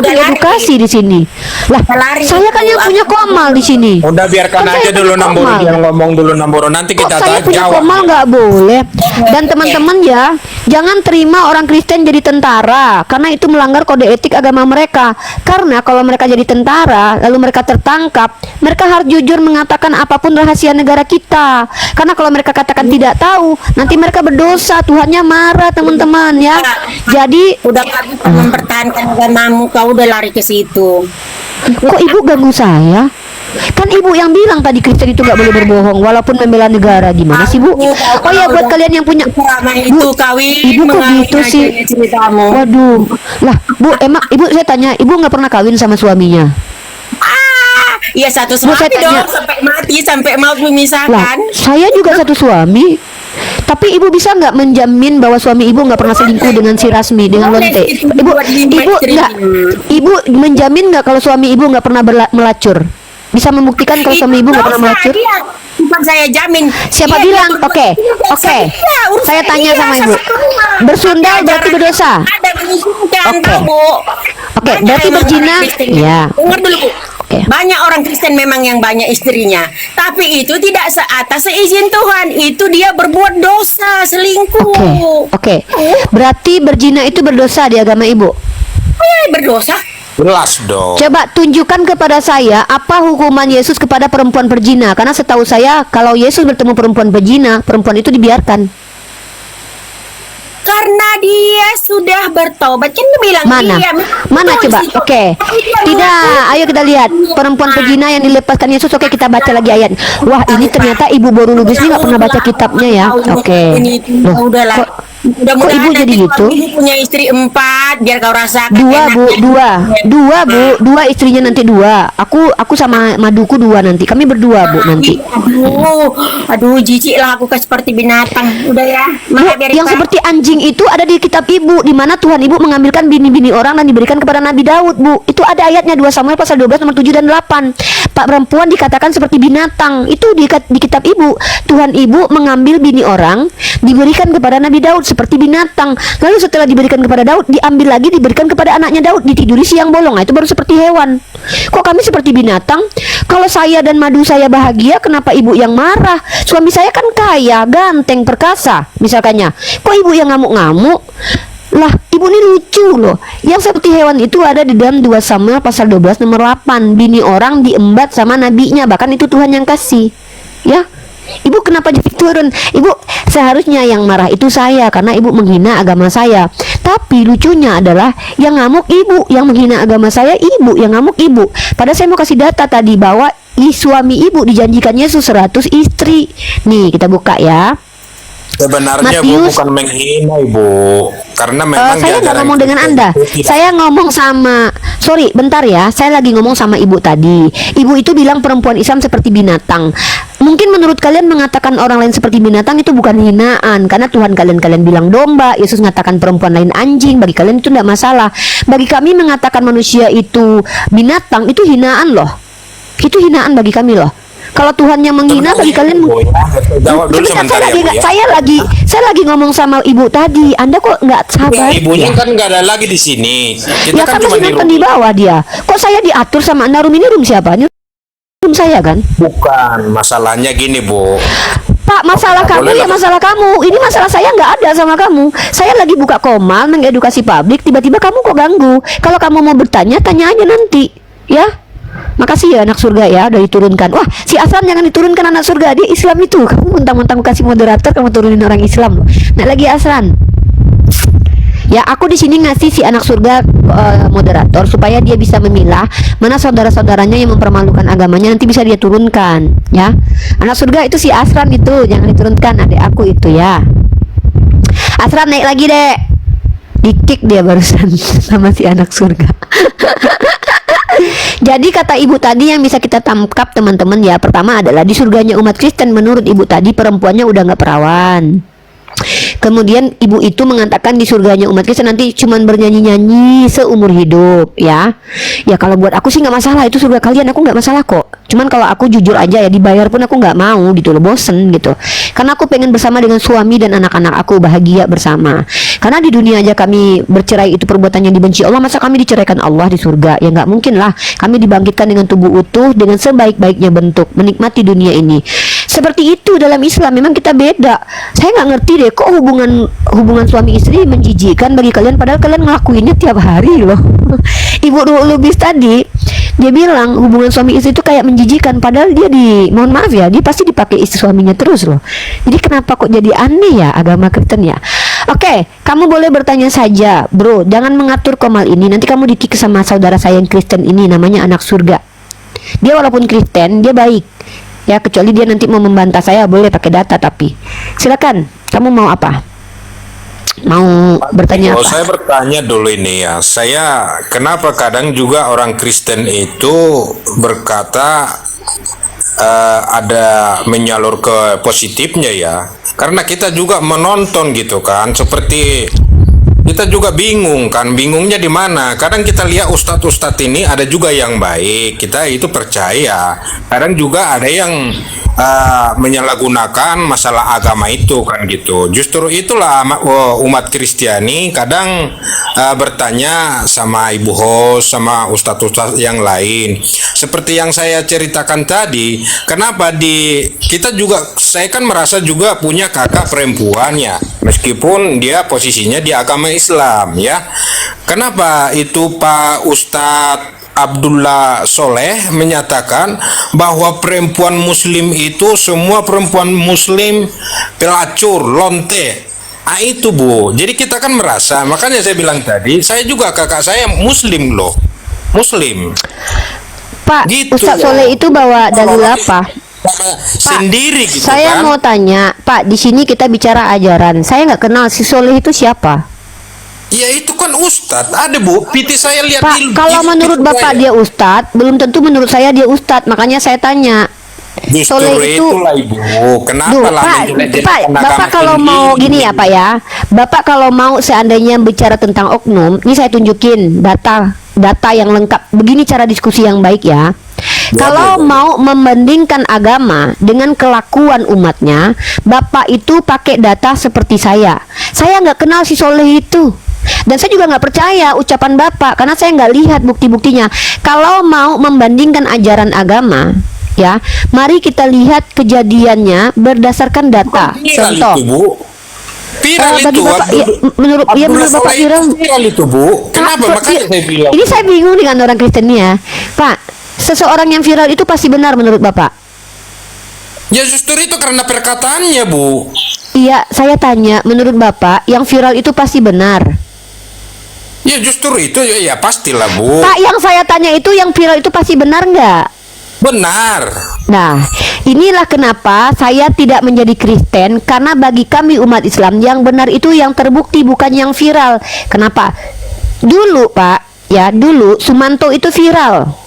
beredukasi di sini. Lah, saya kan yang punya Komal di sini. Udah biarkan Kan aja saya dulu punya Nambur, Komal. dia ngomong dulu Nambur. Nanti Kok kita saya punya jawab. Komal nggak boleh. Dan teman-teman ya, jangan terima orang Kristen jadi tentara karena itu melanggar kode etik agama mereka. Karena kalau mereka jadi tentara lalu mereka tertangkap, mereka harus jujur mengatakan apapun rahasia negara kita. Karena kalau mereka katakan tidak tahu, nanti mereka berdosa, Tuhannya marah teman-teman ya. Jadi udah mempertahankan agamamu, kau udah lari ke situ. kok ibu ganggu saya? Kan ibu yang bilang tadi Kristen itu nggak boleh berbohong walaupun membela negara. Gimana sih, Bu? Oh ya, buat kalian yang punya Ceramah itu kawin ibu kok mengawin gitu aja sih? ceritamu. Waduh, lah Bu, emang ibu, saya tanya, ibu nggak pernah kawin sama suaminya? Iya, satu Bu, saya suami tanya. dong, sampai mati, sampai maut Lah, memisahkan. saya juga satu suami. Tapi ibu bisa nggak menjamin bahwa suami ibu nggak pernah selingkuh dengan si Rasmi, dengan Boleh, Lonte? itu Ibu, buat lima ibu istri. nggak, ibu menjamin nggak kalau suami ibu nggak pernah melacur? Bisa membuktikan kalau suami ibu nggak pernah dosa melacur? dia. Bukan saya jamin. Siapa Dia bilang? berbuat Oke, dosa. oke. Iya, urusan Saya tanya dia, sama ibu. rumah. Bersundal Tapi berarti ajaran berdosa? Ada mengizinkan, Oke. tahu, Bu. Oke, Banyak berarti memang berzina? orang Kristen. Iya. Dengar dulu, Bu. Oke. Banyak orang Kristen memang yang banyak istrinya, tapi itu tidak seatas seizin Tuhan. Itu dia berbuat dosa, selingkuh. Oke, berarti berzina itu berdosa di agama ibu. Berdosa. Jelas dong. Coba tunjukkan kepada saya apa hukuman Yesus kepada perempuan perzina. Karena setahu saya kalau Yesus bertemu perempuan perzina, perempuan itu dibiarkan. Karena dia sudah bertobat, kan dia bilang Mana? dia Mana betul coba? sih, Oke. tapi dia Tidak, mengaku. ayo kita lihat perempuan perzina yang dilepaskan Yesus. Oke, kita baca lagi ayat. Wah, ini ternyata Ibu Boru Lubis ini nggak pernah baca kitabnya ya. Oke. Loh, Udahlah. kok ibu jadi gitu? Ibu punya istri 4, biar kau rasakan. Dua Bu, dua istrinya nanti dua. Aku sama maduku dua nanti. Kami berdua Bu nanti. Aduh, jijik lah aku seperti binatang. Udah ya. Bu, Maka yang seperti anjing itu ada di kitab Ibu, di mana Tuhan Ibu mengambilkan bini-bini orang dan diberikan kepada Nabi Daud, Bu. Itu ada ayatnya 2 Samuel pasal 12 nomor 7 dan 8. Pak perempuan dikatakan seperti binatang. Itu di kitab Ibu. Tuhan Ibu mengambil bini orang, diberikan kepada Nabi Daud seperti binatang. Lalu setelah diberikan kepada Daud, diambil lagi diberikan kepada anaknya Daud, ditiduri siang bolong. Nah, itu baru seperti hewan. Kok kami seperti binatang? Kalau saya dan madu saya bahagia, kenapa ibu yang marah? Suami saya kan kaya, ganteng, perkasa, misalkannya. Kok ibu yang ngamuk-ngamuk? Lah, ibu ini lucu loh. Yang seperti hewan itu ada di dalam 2 Samuel pasal 12 nomor 8. Bini orang diembat sama nabinya, bahkan itu Tuhan yang kasih. Ya. Ibu kenapa jadi turun? Ibu seharusnya yang marah itu saya karena ibu menghina agama saya. Tapi lucunya adalah yang ngamuk ibu, yang menghina agama saya ibu, yang ngamuk ibu. Padahal saya mau kasih data tadi bahwa suami ibu dijanjikan Yesus 100 istri. Nih kita buka ya. Sebenarnya Bu Matius. bukan menghina Ibu, karena memang Saya nggak diajaran ngomong dengan Kristen Anda. itu tidak. Saya ngomong sama, sorry, bentar ya. Saya lagi ngomong sama ibu tadi. Ibu itu bilang perempuan Islam seperti binatang. Mungkin menurut kalian mengatakan orang lain seperti binatang itu bukan hinaan, karena Tuhan kalian bilang domba. Yesus mengatakan perempuan lain anjing. Bagi kalian itu tidak masalah. Bagi kami mengatakan manusia itu binatang itu hinaan loh. Itu hinaan bagi kami loh. Kalau Tuhan yang menghina bagi kalian Bu, ya. Jawab dulu Sebentar, sebentar ya Bu ya. saya lagi ngomong sama ibu tadi. Anda kok nggak sabar? Ibunya ya? kan nggak ada lagi di sini. Kita Ya kan kan cuma masih di nonton di rumah. bawah dia. Kok saya diatur sama Anda? Room ini room siapa? Ini room saya kan? Bukan, masalahnya gini Bu. Pak, masalah Nggak kamu boleh ya lah. masalah kamu. Ini masalah saya nggak ada sama kamu. Saya lagi buka Komal mengedukasi publik. Tiba-tiba kamu kok ganggu? Kalau kamu mau bertanya, tanya aja nanti. Ya. Makasih ya anak surga ya udah diturunkan. Wah, si Aslan jangan diturunkan anak surga. Dia Islam itu. Kamu mentang-mentang kasih moderator, kamu turunin orang Islam loh. Nah, lagi Aslan. Ya, aku di sini ngasih si anak surga moderator supaya dia bisa memilah mana saudara-saudaranya yang mempermalukan agamanya, nanti bisa dia turunkan, ya. Anak surga itu si Asran itu, jangan diturunkan, adik aku itu ya. Asran naik lagi, Dek. Di-kick dia barusan sama si anak surga. Jadi kata ibu tadi yang bisa kita tangkap teman-teman ya, pertama adalah di surganya umat Kristen menurut ibu tadi perempuannya udah nggak perawan. Kemudian ibu itu mengatakan di surganya umat Kristen nanti cuman bernyanyi-nyanyi seumur hidup ya. Ya kalau buat aku sih nggak masalah, itu surga kalian, aku nggak masalah kok. Cuman kalau aku jujur aja ya, dibayar pun aku nggak mau gitu loh, bosen gitu. Karena aku pengen bersama dengan suami dan anak-anak aku bahagia bersama. Karena di dunia aja kami bercerai itu perbuatan yang dibenci Allah, masa kami diceraikan Allah di surga? Ya nggak mungkin lah. Kami dibangkitkan dengan tubuh utuh dengan sebaik-baiknya bentuk, menikmati dunia ini. Seperti itu dalam Islam, memang kita beda. Saya nggak ngerti deh kok hubungan suami istri menjijikan bagi kalian, padahal kalian ngelakuinnya tiap hari loh. Ibu Lubis tadi dia bilang hubungan suami istri itu kayak menjijikan, padahal dia mohon maaf ya, dia pasti dipakai istri suaminya terus loh. Jadi kenapa kok jadi aneh ya agama Kristen ya? Oke, kamu boleh bertanya saja, bro. Jangan mengatur Komal ini. Nanti kamu dikick sama saudara saya yang Kristen ini, namanya anak surga. Dia walaupun Kristen, dia baik. Ya, kecuali dia nanti mau membantah saya, boleh pakai data, tapi silakan. Kamu mau apa? Mau bertanya Oh, apa? saya bertanya dulu ini ya. Saya kenapa kadang juga orang Kristen itu berkata ada menyalur ke positifnya ya. Karena kita juga menonton gitu kan, seperti kita juga bingung kan, bingungnya di mana? Kadang kita lihat ustadz-ustadz ini ada juga yang baik, kita itu percaya. Kadang juga ada yang menyalahgunakan masalah agama itu kan gitu. Justru itulah umat Kristiani kadang bertanya sama ibu host, sama ustadz-ustadz yang lain. Seperti yang saya ceritakan tadi, kenapa kita juga, saya kan merasa juga punya kakak perempuannya, meskipun dia posisinya di agama Islam ya. Kenapa itu Pak Ustadz Abdullah Soleh menyatakan bahwa perempuan muslim itu semua perempuan muslim pelacur, lonte. Ah itu Bu. Jadi kita kan merasa, makanya saya bilang tadi, saya juga kakak saya muslim loh. Muslim. Pak, Gitu Ustadz ya. Soleh itu bawa dalil apa? Sendiri gitu Saya kan. mau tanya, Pak, di sini kita bicara ajaran. Saya nggak kenal si Soleh itu siapa. Ya itu kan Ustadz. Ada Bu, PT saya lihat Pak, kalau menurut Bapak dia Ustadz, belum tentu menurut saya dia Ustadz. Makanya saya tanya. justru Soleh itu- itulah Ibu. Kenapa Duh, lah Pak, menjelek-jelekkan Bapak agama kalau sendiri? mau gini ya Pak ya, Bapak kalau mau seandainya bicara tentang oknum, ini saya tunjukin data yang lengkap. Begini cara diskusi yang baik ya. Kalau boleh. mau membandingkan agama dengan kelakuan umatnya, Bapak itu pakai data seperti saya. Saya nggak kenal si Soleh itu. Dan saya juga nggak percaya ucapan Bapak karena saya nggak lihat bukti-buktinya. Kalau mau membandingkan ajaran agama, ya, mari kita lihat kejadiannya berdasarkan data. Viral Contoh, itu Bu. Viral bagi itu Bapak, ya, menurut Abdullah Bapak Soleh viral. viral itu Bu. Kenapa? Pak, Makanya saya bilang. ini saya bingung dengan orang Kristen ya, Pak. Seseorang yang viral itu pasti benar menurut Bapak? Ya justru itu karena perkataannya Bu. Iya, saya tanya, menurut Bapak yang viral itu pasti benar? Ya justru itu ya pastilah Bu. Pak, yang saya tanya itu yang viral itu pasti benar nggak? Benar. Nah, inilah kenapa saya tidak menjadi Kristen, karena bagi kami umat Islam yang benar itu yang terbukti, bukan yang viral. Kenapa? Dulu Pak, ya dulu Sumanto itu viral.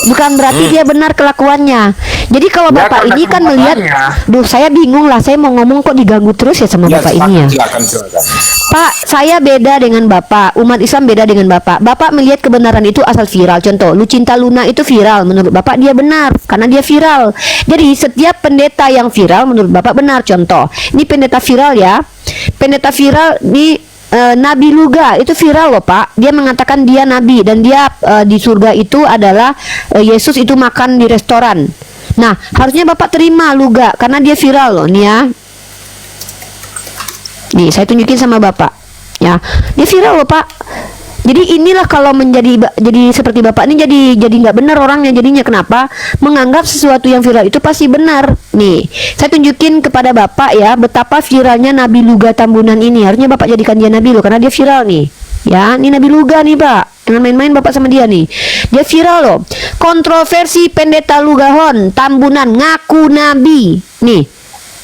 Bukan berarti dia benar kelakuannya. Jadi kalau Ya, Bapak karena ini kan melihat, kesempatannya. saya bingung lah, saya mau ngomong kok diganggu terus ya sama Bapak ini ya. Silakan. Pak, saya beda dengan Bapak. Umat Islam beda dengan Bapak. Bapak melihat kebenaran itu asal viral. Contoh, Lucinta Luna itu viral. Menurut Bapak dia benar karena dia viral. Jadi setiap pendeta yang viral menurut Bapak benar. Contoh, ini pendeta viral ya. Pendeta viral di Nabi Luga itu viral loh Pak. Dia mengatakan dia nabi dan dia di surga itu adalah Yesus itu makan di restoran. Nah, harusnya Bapak terima Luga karena dia viral loh nih ya. Nih, saya tunjukin sama Bapak. Ya, dia viral loh, Pak. Jadi inilah kalau jadi seperti Bapak ini jadi nggak benar orangnya, jadinya kenapa? Menganggap sesuatu yang viral itu pasti benar. Nih, saya tunjukin kepada Bapak ya betapa viralnya Nabi Luga Tambunan ini. Harusnya Bapak jadikan dia nabi loh karena dia viral nih. Ya, ini Nabi Luga nih, Pak. Jangan main-main Bapak sama dia nih. Dia viral loh. Kontroversi pendeta Lugahon Tambunan ngaku nabi. Nih.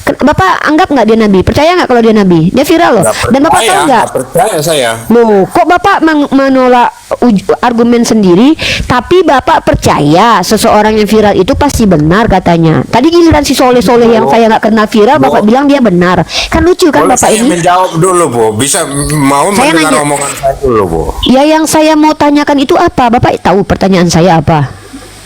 Bapak anggap nggak dia nabi? Percaya nggak kalau dia nabi? Dia viral loh. Dan Bapak tahu nggak? Percaya saya. Loh, kok Bapak menolak argumen sendiri, tapi Bapak percaya seseorang yang viral itu pasti benar katanya. Tadi giliran si Soleh-Soleh yang saya nggak kenal viral, Bapak bilang dia benar. Kan lucu kan Boleh Bapak saya ini? menjawab dulu Bu. Bisa mau Saya mendengar nanya. omongan saya dulu Bu. Ya yang saya mau tanyakan itu apa? Bapak tahu pertanyaan saya apa?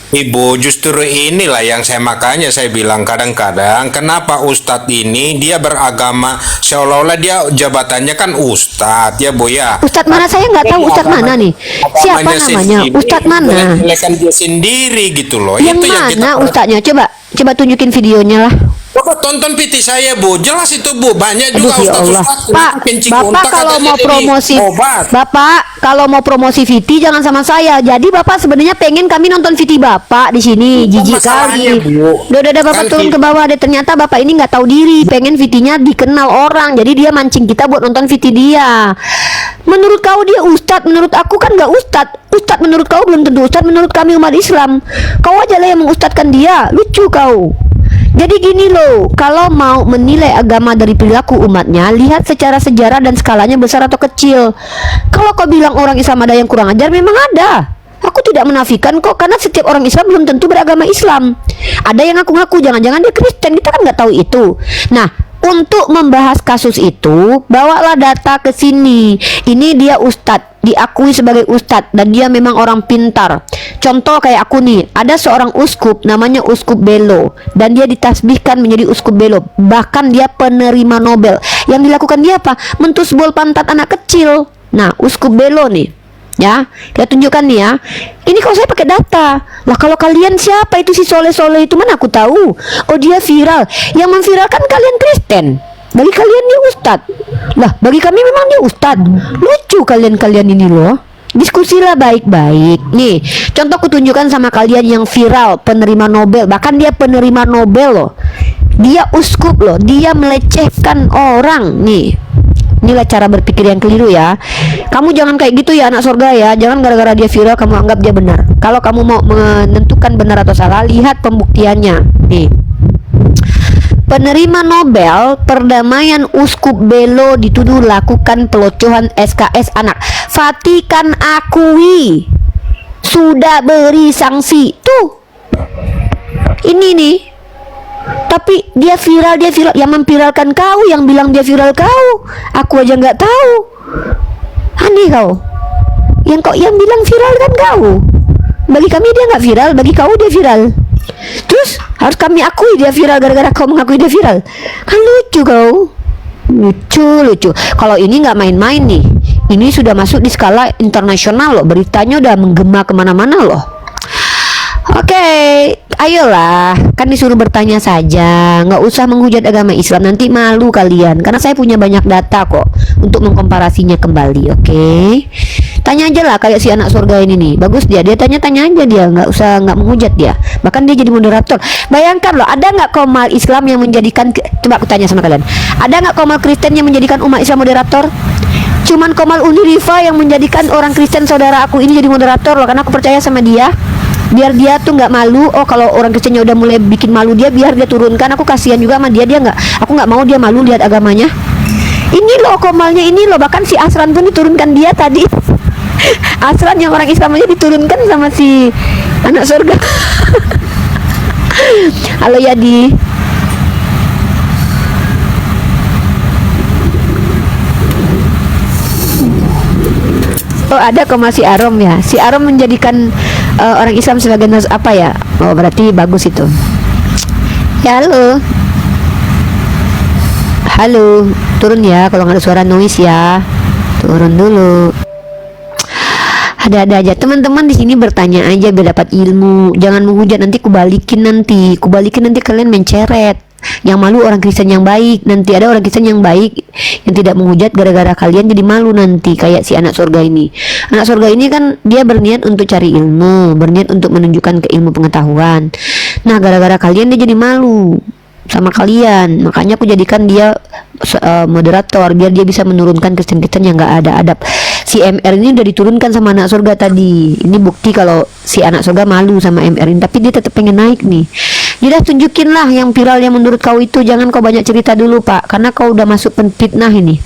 Ibu, justru inilah yang makanya saya bilang kadang-kadang kenapa Ustadz ini dia beragama seolah-olah dia jabatannya kan Ustadz ya Bu ya. Ustadz mana, saya nggak tahu Ustadz mana nih. Siapa Agamanya namanya? sendiri, Ustadz mana? menjelekan dia sendiri gitu loh. Yang Itu yang kita mana Ustadznya? Coba tunjukin videonya lah. Coba tonton PT saya Bu, jelas itu Bu, banyak Aduh juga ya Allah. ustadz-ustadz Pak, kencing Bapak unta kalau katanya mau jadi promosi, obat. Bapak kalau mau promosi Viti jangan sama saya. Jadi Bapak sebenarnya pengen kami nonton Viti Bapak di sini, Bukan jijik masalahnya, kali. Bu. Udah Bapak Kan turun ke bawah deh. Ternyata Bapak ini nggak tahu diri, pengen Vitinya dikenal orang. Jadi dia mancing kita buat nonton Viti dia. Menurut kau dia ustadz, menurut aku kan nggak ustadz. Ustadz menurut kau belum tentu ustadz menurut kami umat Islam. Kau aja lah yang mengustadkan dia. Lucu kau. Jadi gini loh, kalau mau menilai agama dari perilaku umatnya, lihat secara sejarah dan skalanya besar atau kecil. Kalau kau bilang orang Islam ada yang kurang ajar, memang ada. Aku tidak menafikan kok, karena setiap orang Islam belum tentu beragama Islam. Ada yang ngaku-ngaku, jangan-jangan dia Kristen, kita kan nggak tahu itu. Nah, untuk membahas kasus itu, bawalah data ke sini. Ini dia ustadz, diakui sebagai ustadz, dan dia memang orang pintar. Contoh kayak aku nih, ada seorang uskup namanya Uskup Belo, dan dia ditasbihkan menjadi Uskup Belo. Bahkan dia penerima Nobel. Yang dilakukan dia apa? Mentusbol pantat anak kecil. Nah, Uskup Belo nih, ya, kita tunjukkan nih ya. Ini kalau saya pakai data. Lah kalau kalian siapa itu si Soleh-Soleh itu, mana aku tahu. Oh dia viral. Yang memviralkan kalian Kristen. Bagi kalian dia ustadz. Lah bagi kami memang dia ustadz. Lucu kalian-kalian ini loh. Diskusilah baik-baik. Nih, contoh aku tunjukkan sama kalian yang viral, penerima Nobel. Bahkan dia penerima Nobel loh. Dia uskup loh. Dia melecehkan orang. Nih, inilah cara berpikir yang keliru ya. Kamu jangan kayak gitu ya anak surga ya. Jangan gara-gara dia viral kamu anggap dia benar. Kalau kamu mau menentukan benar atau salah, lihat pembuktiannya. Nih, penerima Nobel perdamaian Uskup Belo dituduh lakukan pelecehan SKS anak. Vatikan akui, sudah beri sanksi. Tuh, ini nih. Tapi dia viral, yang memviralkan kau, yang bilang dia viral kau. Aku aja nggak tahu. Aneh kau. Yang bilang viral kan kau. Bagi kami dia nggak viral, bagi kau dia viral. Terus harus kami akui dia viral gara-gara kau mengakui dia viral. Kan lucu kau. Lucu. Kalau ini nggak main-main nih. Ini sudah masuk di skala internasional loh. Beritanya udah menggema kemana-mana loh. Oke, ayolah, kan disuruh bertanya saja, nggak usah menghujat agama Islam, nanti malu kalian. Karena saya punya banyak data kok untuk mengkomparasinya kembali, oke? Tanya aja lah kayak si anak surga ini nih, bagus dia tanya-tanya aja dia, nggak menghujat dia. Bahkan dia jadi moderator. Bayangkan loh, ada nggak komal Islam yang menjadikan, coba aku tanya sama kalian, ada nggak komal Kristen yang menjadikan umat Islam moderator? Cuman Komal Uniriva yang menjadikan orang Kristen saudara aku ini jadi moderator loh, karena aku percaya sama dia. Biar dia tuh nggak malu. Oh kalau orang Kristennya udah mulai bikin malu dia, biar dia turunkan. Aku kasihan juga sama dia aku nggak mau dia malu lihat agamanya. Ini loh Komalnya ini loh, bahkan si Asran pun diturunkan dia tadi. Asran yang orang Islam aja diturunkan sama si anak surga. Halo Yadi. Oh ada Komal si Arom ya. Si Arom menjadikan orang Islam sebagai apa ya? Oh berarti bagus itu. Ya halo, turun ya kalau nggak ada suara noise ya. Turun dulu. Ada aja teman-teman di sini bertanya aja biar dapat ilmu. Jangan menghujat, nanti kubalikin nanti kalian menceret. Yang malu orang Kristen yang baik. Nanti ada orang Kristen yang baik yang tidak menghujat, gara-gara kalian jadi malu nanti. Kayak si anak surga ini. Anak surga ini kan dia berniat untuk cari ilmu, berniat untuk menunjukkan ke ilmu pengetahuan. Nah gara-gara kalian dia jadi malu sama kalian. Makanya aku jadikan dia moderator, biar dia bisa menurunkan Kristen-Kristen yang gak ada adab. Si MR ini udah diturunkan sama anak surga tadi. Ini bukti kalau si anak surga malu sama MR ini, tapi dia tetap pengen naik nih. Jadi tunjukin lah yang viral yang menurut kau itu. Jangan kau banyak cerita dulu Pak, karena kau udah masuk fitnah ini.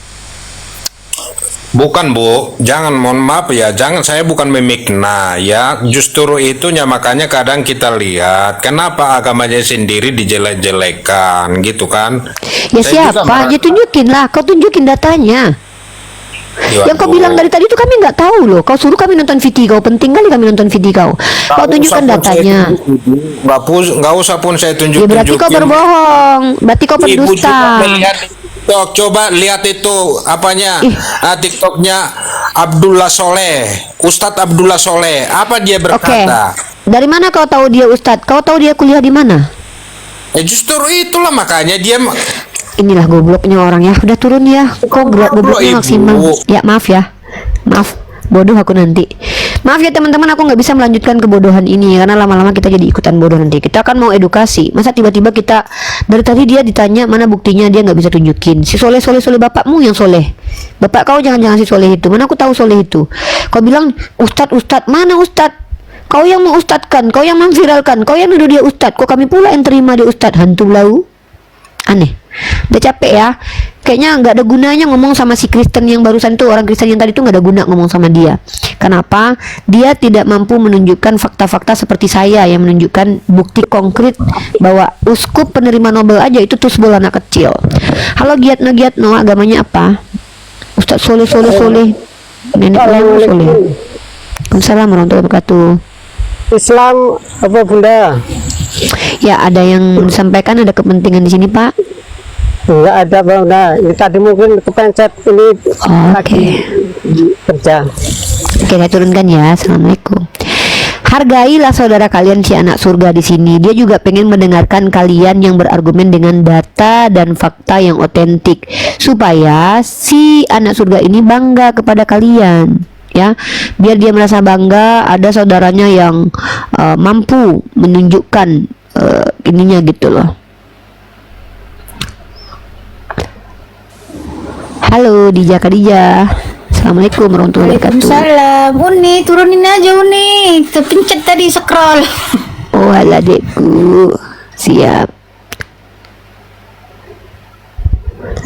Bukan Bu, jangan, mohon maaf ya, jangan, saya bukan memikna ya, justru itunya makanya kadang kita lihat kenapa agamanya sendiri dijelek-jelekan gitu kan. Ya Saya juga siapa? Ya tunjukin lah, kau tunjukin datanya. Ya, Yang kau Bu. bilang dari tadi itu kami nggak tahu loh. Kau suruh kami nonton video kau, penting kali kami nonton video kau. Kau tunjukkan datanya. Nggak usah pun saya Ya berarti kau berbohong, berarti kau Ibu pendusta. juga melihat TikTok, coba lihat itu apanya TikToknya Abdullah Soleh, Ustadz Abdullah Soleh, apa dia Oke. berkata? Dari mana kau tahu dia Ustadz? Kau tahu dia kuliah di mana? Justru itulah makanya dia Inilah gobloknya orang ya. Udah turun ya. Kok Goblok, gobloknya Ibu. maksimal. Ya maaf ya. Maaf. Bodoh aku nanti. Maaf ya teman-teman, aku nggak bisa melanjutkan kebodohan ini karena lama-lama kita jadi ikutan bodoh nanti. Kita kan mau edukasi, masa tiba-tiba kita dari tadi dia ditanya mana buktinya, dia nggak bisa tunjukin. Si soleh bapakmu yang soleh, bapak kau jangan si soleh itu. Mana aku tahu soleh itu? Kau bilang ustad, mana ustad? Kau yang mau ustadkan, kau yang memviralkan, kau yang nuduh dia ustad. Kok kami pula yang terima dia ustad? Hantu lau. Aneh. Udah capek ya. Kayaknya nggak ada gunanya ngomong sama si Kristen yang barusan itu, orang Kristen yang tadi itu nggak ada guna ngomong sama dia. Kenapa? Dia tidak mampu menunjukkan fakta-fakta seperti saya yang menunjukkan bukti konkret bahwa uskup penerima Nobel aja itu tusbol anak kecil. Halo Giatno, agamanya apa? Ustadz soleh. Nenek moyang soleh. Waalaikumsalam warahmatullahi wabarakatuh. Islam apa Bunda? Ya, ada yang disampaikan, ada kepentingan di sini Pak. Enggak ada Bunda. Ini tadi mungkin kepencet ini lagi kerja. Oke, saya turunkan ya. Assalamualaikum. Hargailah saudara kalian si anak surga di sini. Dia juga pengen mendengarkan kalian yang berargumen dengan data dan fakta yang otentik supaya si anak surga ini bangga kepada kalian. Ya, biar dia merasa bangga ada saudaranya yang mampu menunjukkan ininya gitu loh. Halo Dija Khadijah. Assalamualaikum warahmatullahi wabarakatuh. Waalaikumsalam. Uni, turunin aja Uni. Terpencet tadi scroll. Oh alah dekku. Siap.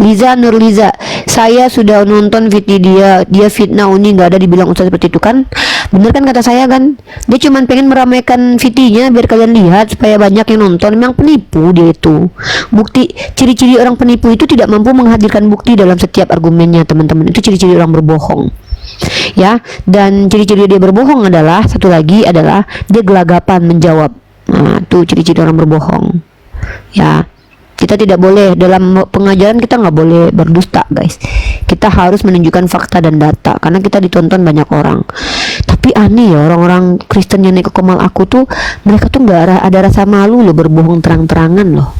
Nurliza, saya sudah nonton video dia fitnah Uni, nggak ada dibilang ustaz seperti itu kan? Bener kan kata saya kan? Dia cuma pengen meramaikan VT-nya biar kalian lihat supaya banyak yang nonton. Memang penipu dia itu. Bukti, ciri-ciri orang penipu itu tidak mampu menghadirkan bukti dalam setiap argumennya teman-teman. Itu ciri-ciri orang berbohong. Ya, dan ciri-ciri dia berbohong adalah satu lagi adalah dia gelagapan menjawab. Nah, itu ciri-ciri orang berbohong. Ya. Kita tidak boleh dalam pengajaran, kita nggak boleh berdusta guys. Kita harus menunjukkan fakta dan data karena kita ditonton banyak orang. Tapi aneh ya, orang-orang Kristen yang naik ke komal aku tuh, mereka tuh nggak ada rasa malu loh berbohong terang-terangan loh.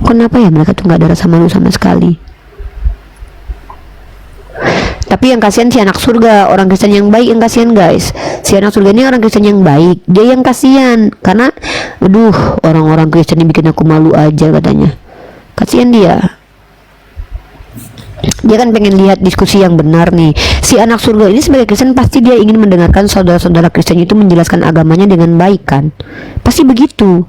Kenapa ya mereka tuh nggak ada rasa malu sama sekali? Tapi yang kasihan si anak surga, orang Kristen yang baik yang kasihan guys. Si anak surga ini orang Kristen yang baik, dia yang kasihan karena aduh, orang-orang Kristen ini bikin aku malu aja katanya. Kasihan dia. Dia kan pengen lihat diskusi yang benar nih. Si anak surga ini sebagai Kristen pasti dia ingin mendengarkan saudara-saudara Kristen itu menjelaskan agamanya dengan baik kan. Pasti begitu.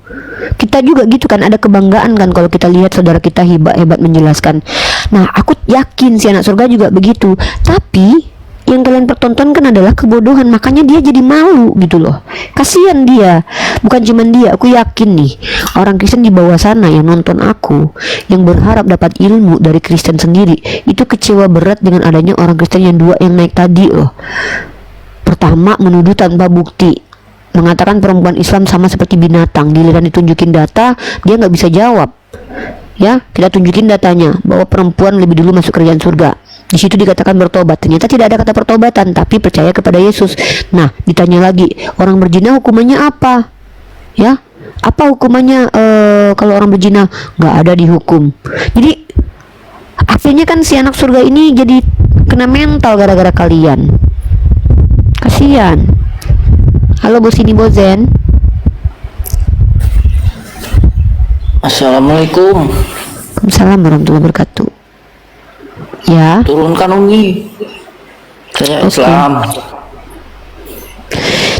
Kita juga gitu kan, ada kebanggaan kan kalau kita lihat saudara kita hebat menjelaskan. Nah, aku yakin si anak surga juga begitu. Tapi yang kalian pertontonkan adalah kebodohan, makanya dia jadi malu gitu loh. Kasihan dia. Bukan cuman dia, aku yakin nih orang Kristen di bawah sana yang nonton aku, yang berharap dapat ilmu dari Kristen sendiri, itu kecewa berat dengan adanya orang Kristen yang dua yang naik tadi loh. Pertama, menuduh tanpa bukti, mengatakan perempuan Islam sama seperti binatang. Giliran ditunjukin data, dia nggak bisa jawab. Ya, kita tunjukin datanya bahwa perempuan lebih dulu masuk kerajaan surga. Di situ dikatakan bertobat. Ternyata tidak ada kata pertobatan, tapi percaya kepada Yesus. Nah, ditanya lagi, orang berzina hukumannya apa? Ya, apa hukumannya kalau orang berzina? Nggak ada dihukum. Jadi akhirnya kan si anak surga ini jadi kena mental gara-gara kalian. Kasihan. Halo Bosini Bozen. Assalamualaikum. Waalaikumsalam warahmatullahi wabarakatuh. Ya. Turunkan Umi. Saya Islam.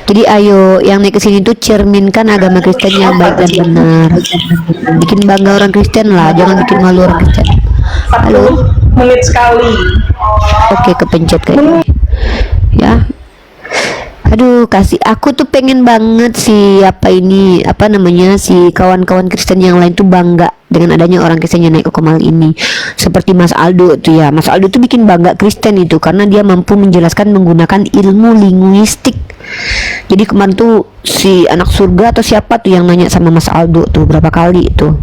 Jadi ayo yang naik ke sini tuh cerminkan agama Kristen yang baik dan benar. Bikin bangga orang Kristen lah, jangan bikin malu orang Kristen. Halo. 40 menit sekali. Oke, kepencet kayaknya. Ya. Aduh, kasih aku tuh pengen banget si si kawan-kawan Kristen yang lain tuh bangga dengan adanya orang Kristen yang naik ke Komal ini. Seperti Mas Aldo tuh ya. Mas Aldo tuh bikin bangga Kristen itu karena dia mampu menjelaskan menggunakan ilmu linguistik. Jadi kemarin tuh si anak surga atau siapa tuh yang nanya sama Mas Aldo tuh berapa kali itu.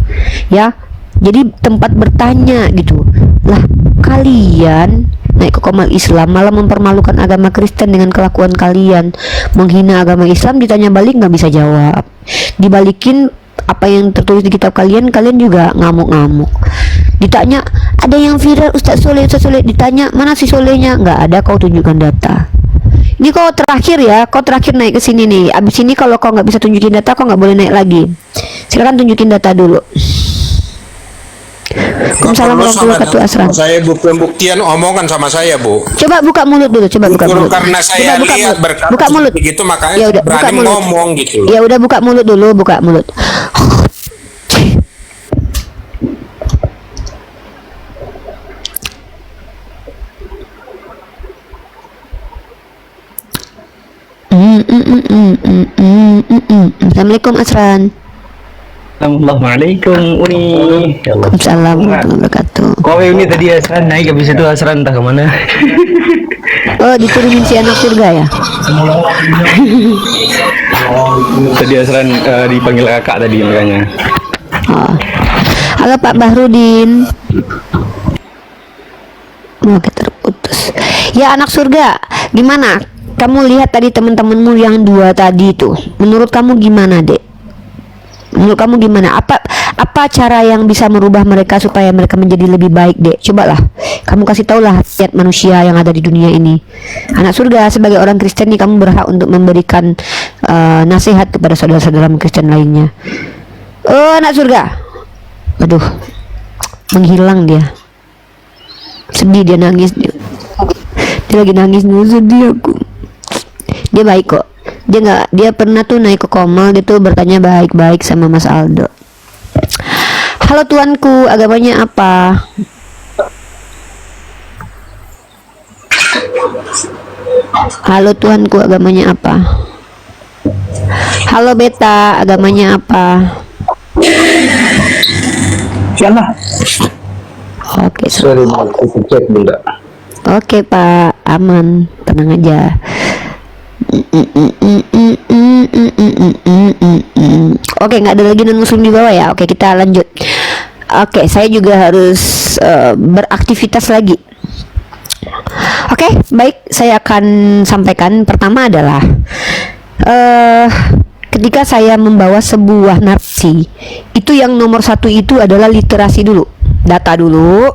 Ya. Jadi tempat bertanya gitu. Lah, kalian naik ke Komal Islam malah mempermalukan agama Kristen dengan kelakuan kalian, menghina agama Islam, ditanya balik nggak bisa jawab, dibalikin apa yang tertulis di kitab kalian juga ngamuk-ngamuk. Ditanya, ada yang viral Ustaz Soleh, ditanya mana si Solehnya, nggak ada, kau tunjukkan data. Ini kau terakhir ya, kau terakhir naik ke sini nih. Abis ini kalau kau nggak bisa tunjukin data, kau nggak boleh naik lagi. Silakan tunjukin data dulu. Waalaikumsalam warahmatullahi wabarakatuh, Asran. Saya pembuktian omongan sama saya, Bu. Coba buka mulut dulu, coba buka Justru mulut. karena saya Coba buka lihat mulut. berkata Buka mulut. begitu, makanya Ya saya udah, buka berani mulut. ngomong gitu. Ya udah, buka mulut dulu, buka mulut. Assalamualaikum Asran. Assalamualaikum Uni. Ya Allah. Waalaikumsalam warahmatullahi wabarakatuh. Kowe ini tadi Asran naik habis itu Asran entah kemana. Oh, diturunin si anak surga ya? Tadi Asran dipanggil kakak tadi makanya. Oh. Halo Pak Bahrudin. Oke, terputus. Ya anak surga, gimana? Kamu lihat tadi teman-temanmu yang dua tadi itu. Menurut kamu gimana, Dek? Menurut kamu gimana? Apa cara yang bisa merubah mereka supaya mereka menjadi lebih baik, Dek? Cobalah. Kamu kasih taulah hasiat manusia yang ada di dunia ini. Anak surga, sebagai orang Kristen nih, kamu berhak untuk memberikan nasihat kepada saudara-saudara Kristen lainnya. Oh, anak surga. Aduh, menghilang dia. Sedih dia, nangis dia. Dia lagi nangis nih, sedih aku. Dia baik kok. Dia pernah tuh naik ke Komal, dia tuh bertanya baik-baik sama Mas Aldo. Halo tuanku, agamanya apa? Halo tuanku, agamanya apa? Halo Beta, agamanya apa? Siapa? Oke, Sorry, aku cek Bunda. Oke Pak, aman, tenang aja. Oke, nggak ada lagi non muslim di bawah ya. Oke, kita lanjut. Oke, saya juga harus beraktivitas lagi. Oke, baik, saya akan sampaikan. Pertama adalah ketika saya membawa sebuah narasi, itu yang nomor satu itu adalah literasi dulu, data dulu.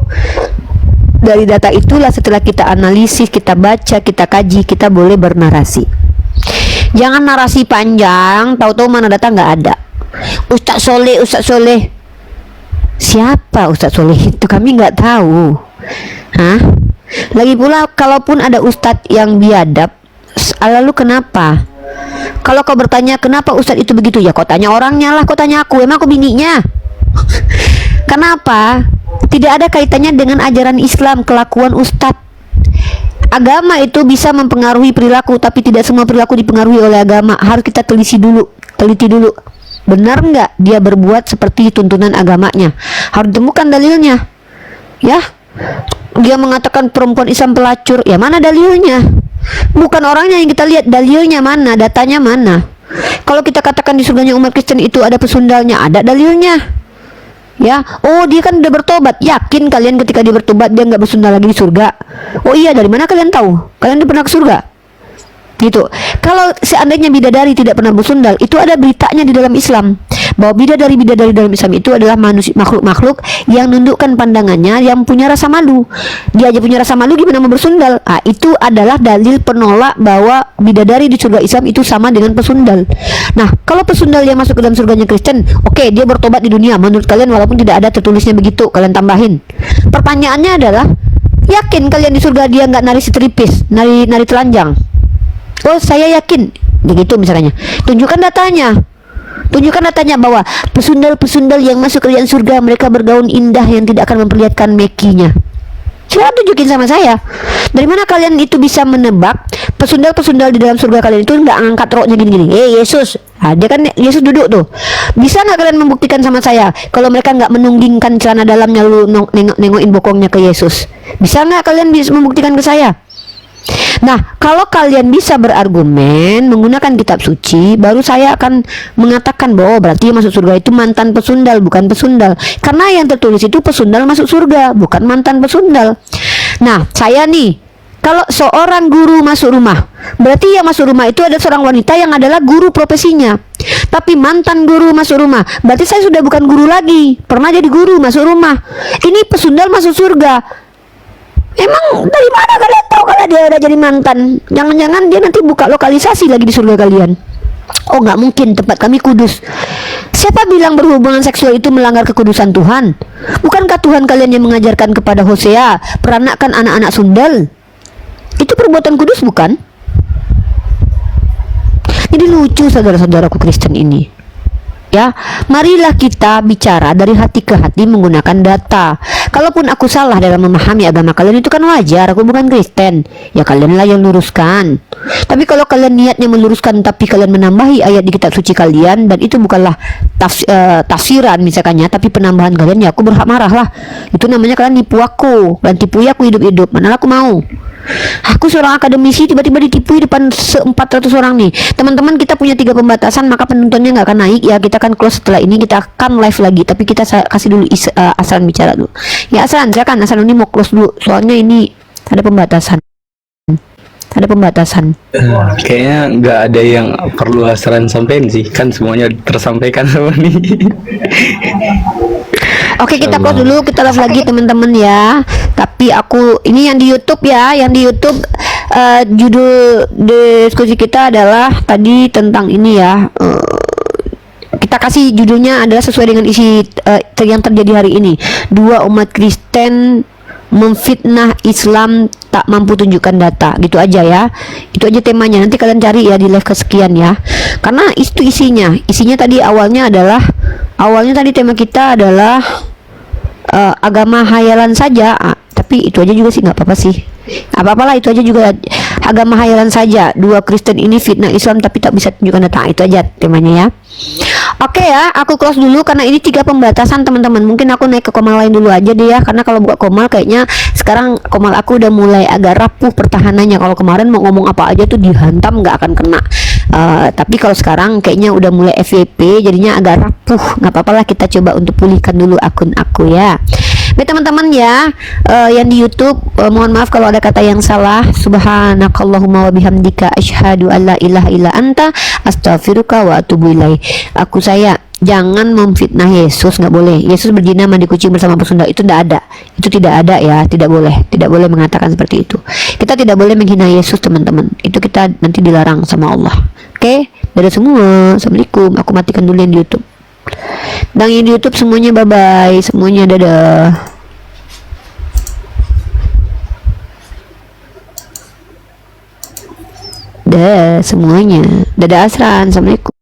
Dari data itulah setelah kita analisis, kita baca, kita kaji, kita boleh bernarasi. Jangan narasi panjang, tahu-tahu mana data nggak ada. Ustaz Soleh. Siapa Ustaz Soleh itu? Kami nggak tahu. Hah? Lagi pula, kalaupun ada ustadz yang biadab, lalu kenapa? Kalau kau bertanya kenapa ustadz itu begitu, ya kau tanya orangnya lah, kau tanya aku, emang aku bininya. Kenapa? Tidak ada kaitannya dengan ajaran Islam, kelakuan ustadz. Agama itu bisa mempengaruhi perilaku, tapi tidak semua perilaku dipengaruhi oleh agama. Harus kita teliti dulu. Benar nggak dia berbuat seperti tuntunan agamanya? Harus ditemukan dalilnya. Ya, dia mengatakan perempuan Islam pelacur, ya mana dalilnya? Bukan orangnya yang kita lihat, dalilnya mana, datanya mana. Kalau kita katakan di surganya umat Kristen itu ada pesundalnya, ada dalilnya. Ya, oh dia kan udah bertobat. Yakin kalian ketika dia bertobat dia nggak bersundal lagi di surga? Oh iya, dari mana kalian tahu? Kalian udah pernah ke surga? Gitu. Kalau seandainya bidadari tidak pernah bersundal, itu ada beritanya di dalam Islam bahwa bidadari dalam Islam itu adalah manusia, makhluk yang nundukkan pandangannya, yang punya rasa malu. Dia aja punya rasa malu, gimana mau bersundal? Ah, itu adalah dalil penolak bahwa bidadari di surga Islam itu sama dengan pesundal. Nah, kalau pesundal yang masuk ke dalam surganya Kristen, oke, dia bertobat di dunia. Menurut kalian, walaupun tidak ada tertulisnya begitu, kalian tambahin. Pertanyaannya adalah, yakin kalian di surga dia nggak nari setripis, nari telanjang? Oh, saya yakin. Begitu misalnya. Tunjukkan datanya bahwa pesundal-pesundal yang masuk ke dalam surga mereka bergaun indah yang tidak akan memperlihatkan mekinya. Silahkan tunjukin sama saya. Dari mana kalian itu bisa menebak pesundal-pesundal di dalam surga kalian itu nggak angkat roknya gini-gini? Yesus, dia kan Yesus duduk tuh. Bisa nggak kalian membuktikan sama saya kalau mereka nggak menunggingkan celana dalamnya lalu nengokin bokongnya ke Yesus? Bisa nggak kalian bisa membuktikan ke saya? Nah, kalau kalian bisa berargumen menggunakan kitab suci, baru saya akan mengatakan bahwa berarti yang masuk surga itu mantan pesundal, bukan pesundal. Karena yang tertulis itu pesundal masuk surga, bukan mantan pesundal. Nah, saya nih, Kalau seorang guru masuk rumah, berarti yang masuk rumah itu ada seorang wanita yang adalah guru profesinya. Tapi mantan guru masuk rumah, berarti saya sudah bukan guru lagi, pernah jadi guru masuk rumah. Ini pesundal masuk surga. Emang dari mana kalian tahu kalau dia udah jadi mantan? Jangan-jangan dia nanti buka lokalisasi lagi di surga kalian. Oh, nggak mungkin, tempat kami kudus. Siapa bilang berhubungan seksual itu melanggar kekudusan Tuhan? Bukankah Tuhan kalian yang mengajarkan kepada Hosea peranakkan anak-anak sundal? Itu perbuatan kudus bukan? Jadi lucu saudara-saudaraku Kristen ini. Ya, marilah kita bicara dari hati ke hati menggunakan data. Kalaupun aku salah dalam memahami agama kalian itu kan wajar, aku bukan Kristen. Ya kalianlah yang luruskan. Tapi kalau kalian niatnya meluruskan tapi kalian menambahi ayat di kitab suci kalian dan itu bukanlah tafsiran misalkannya, tapi penambahan kalian, ya aku berhak marah lah. Itu namanya kalian nipu aku, dan tipu aku hidup-hidup. Mana aku mau. Aku seorang akademisi tiba-tiba ditipu depan 400 orang nih. Teman-teman, kita punya 3 pembatasan, maka penontonnya nggak akan naik ya. Kita akan close setelah ini, kita akan live lagi. Tapi kita kasih dulu Asran bicara dulu. Ya Asran, silakan. Asran ini mau close dulu. Soalnya ini ada pembatasan. Ada pembatasan. Kayaknya nggak ada yang perlu Asran sampein sih. Kan semuanya tersampaikan sama nih. Oke, kita close dulu, kita live lagi teman-teman ya. Tapi aku ini yang di YouTube ya, yang di YouTube judul diskusi kita adalah tadi tentang ini ya. Kita kasih judulnya adalah sesuai dengan isi yang terjadi hari ini. 2 umat Kristen memfitnah Islam tak mampu tunjukkan data, gitu aja ya. Itu aja temanya, nanti kalian cari ya di live kesekian ya. Karena itu isinya tadi awalnya tadi tema kita adalah agama hayalan saja. Tapi itu aja juga sih, nggak apa-apa sih, apa-apalah, itu aja juga agama hayalan saja. 2 Kristen ini fitnah Islam tapi tak bisa tunjukkan data. Itu aja temanya ya. Oke ya, aku close dulu karena ini 3 pembatasan teman-teman. Mungkin aku naik ke komal lain dulu aja deh ya, karena kalau buka komal kayaknya sekarang komal aku udah mulai agak rapuh pertahanannya. Kalau kemarin mau ngomong apa aja tuh dihantam nggak akan kena. Tapi kalau sekarang kayaknya udah mulai FYP, jadinya agak rapuh. Nggak apa-apa lah, kita coba untuk pulihkan dulu akun aku ya. Baik teman-teman ya, yang di YouTube mohon maaf kalau ada kata yang salah. Subhanakallahumma wa bihamdika asyhadu an la ilaha illa anta astaghfiruka wa atubu ilaik. Saya jangan memfitnah Yesus, nggak boleh. Yesus berzina mandi kucing bersama pesunda, itu tidak ada. Itu tidak ada ya, tidak boleh mengatakan seperti itu. Kita tidak boleh menghina Yesus teman-teman. Itu kita nanti dilarang sama Allah. Oke, dadah semua. Assalamualaikum. Aku matikan dulu yang di YouTube. Dan yang di YouTube semuanya bye bye, semuanya dadah. Dadah semuanya. Dadah Asran. Assalamualaikum.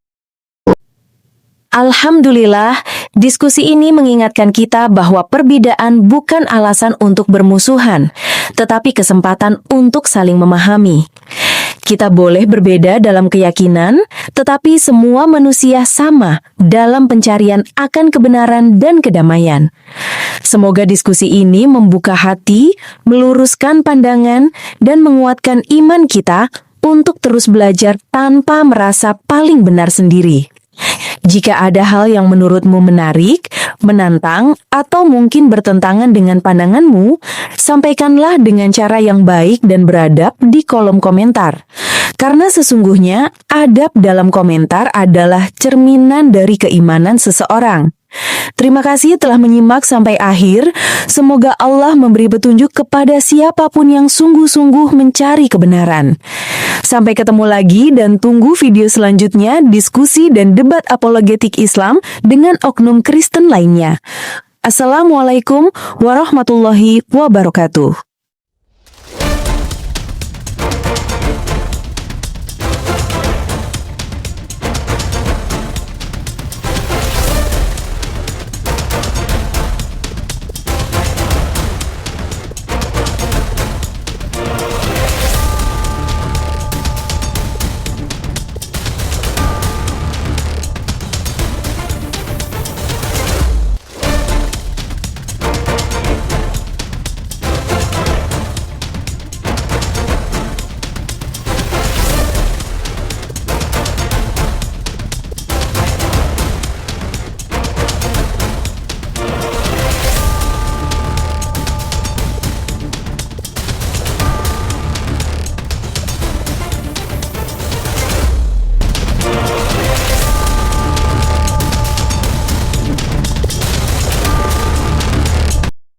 Alhamdulillah, diskusi ini mengingatkan kita bahwa perbedaan bukan alasan untuk bermusuhan, tetapi kesempatan untuk saling memahami. Kita boleh berbeda dalam keyakinan, tetapi semua manusia sama dalam pencarian akan kebenaran dan kedamaian. Semoga diskusi ini membuka hati, meluruskan pandangan, dan menguatkan iman kita untuk terus belajar tanpa merasa paling benar sendiri. Jika ada hal yang menurutmu menarik, menantang, atau mungkin bertentangan dengan pandanganmu, sampaikanlah dengan cara yang baik dan beradab di kolom komentar. Karena sesungguhnya adab dalam komentar adalah cerminan dari keimanan seseorang. Terima kasih telah menyimak sampai akhir. Semoga Allah memberi petunjuk kepada siapapun yang sungguh-sungguh mencari kebenaran. Sampai ketemu lagi dan tunggu video selanjutnya diskusi dan debat apologetik Islam dengan oknum Kristen lainnya. Assalamualaikum warahmatullahi wabarakatuh.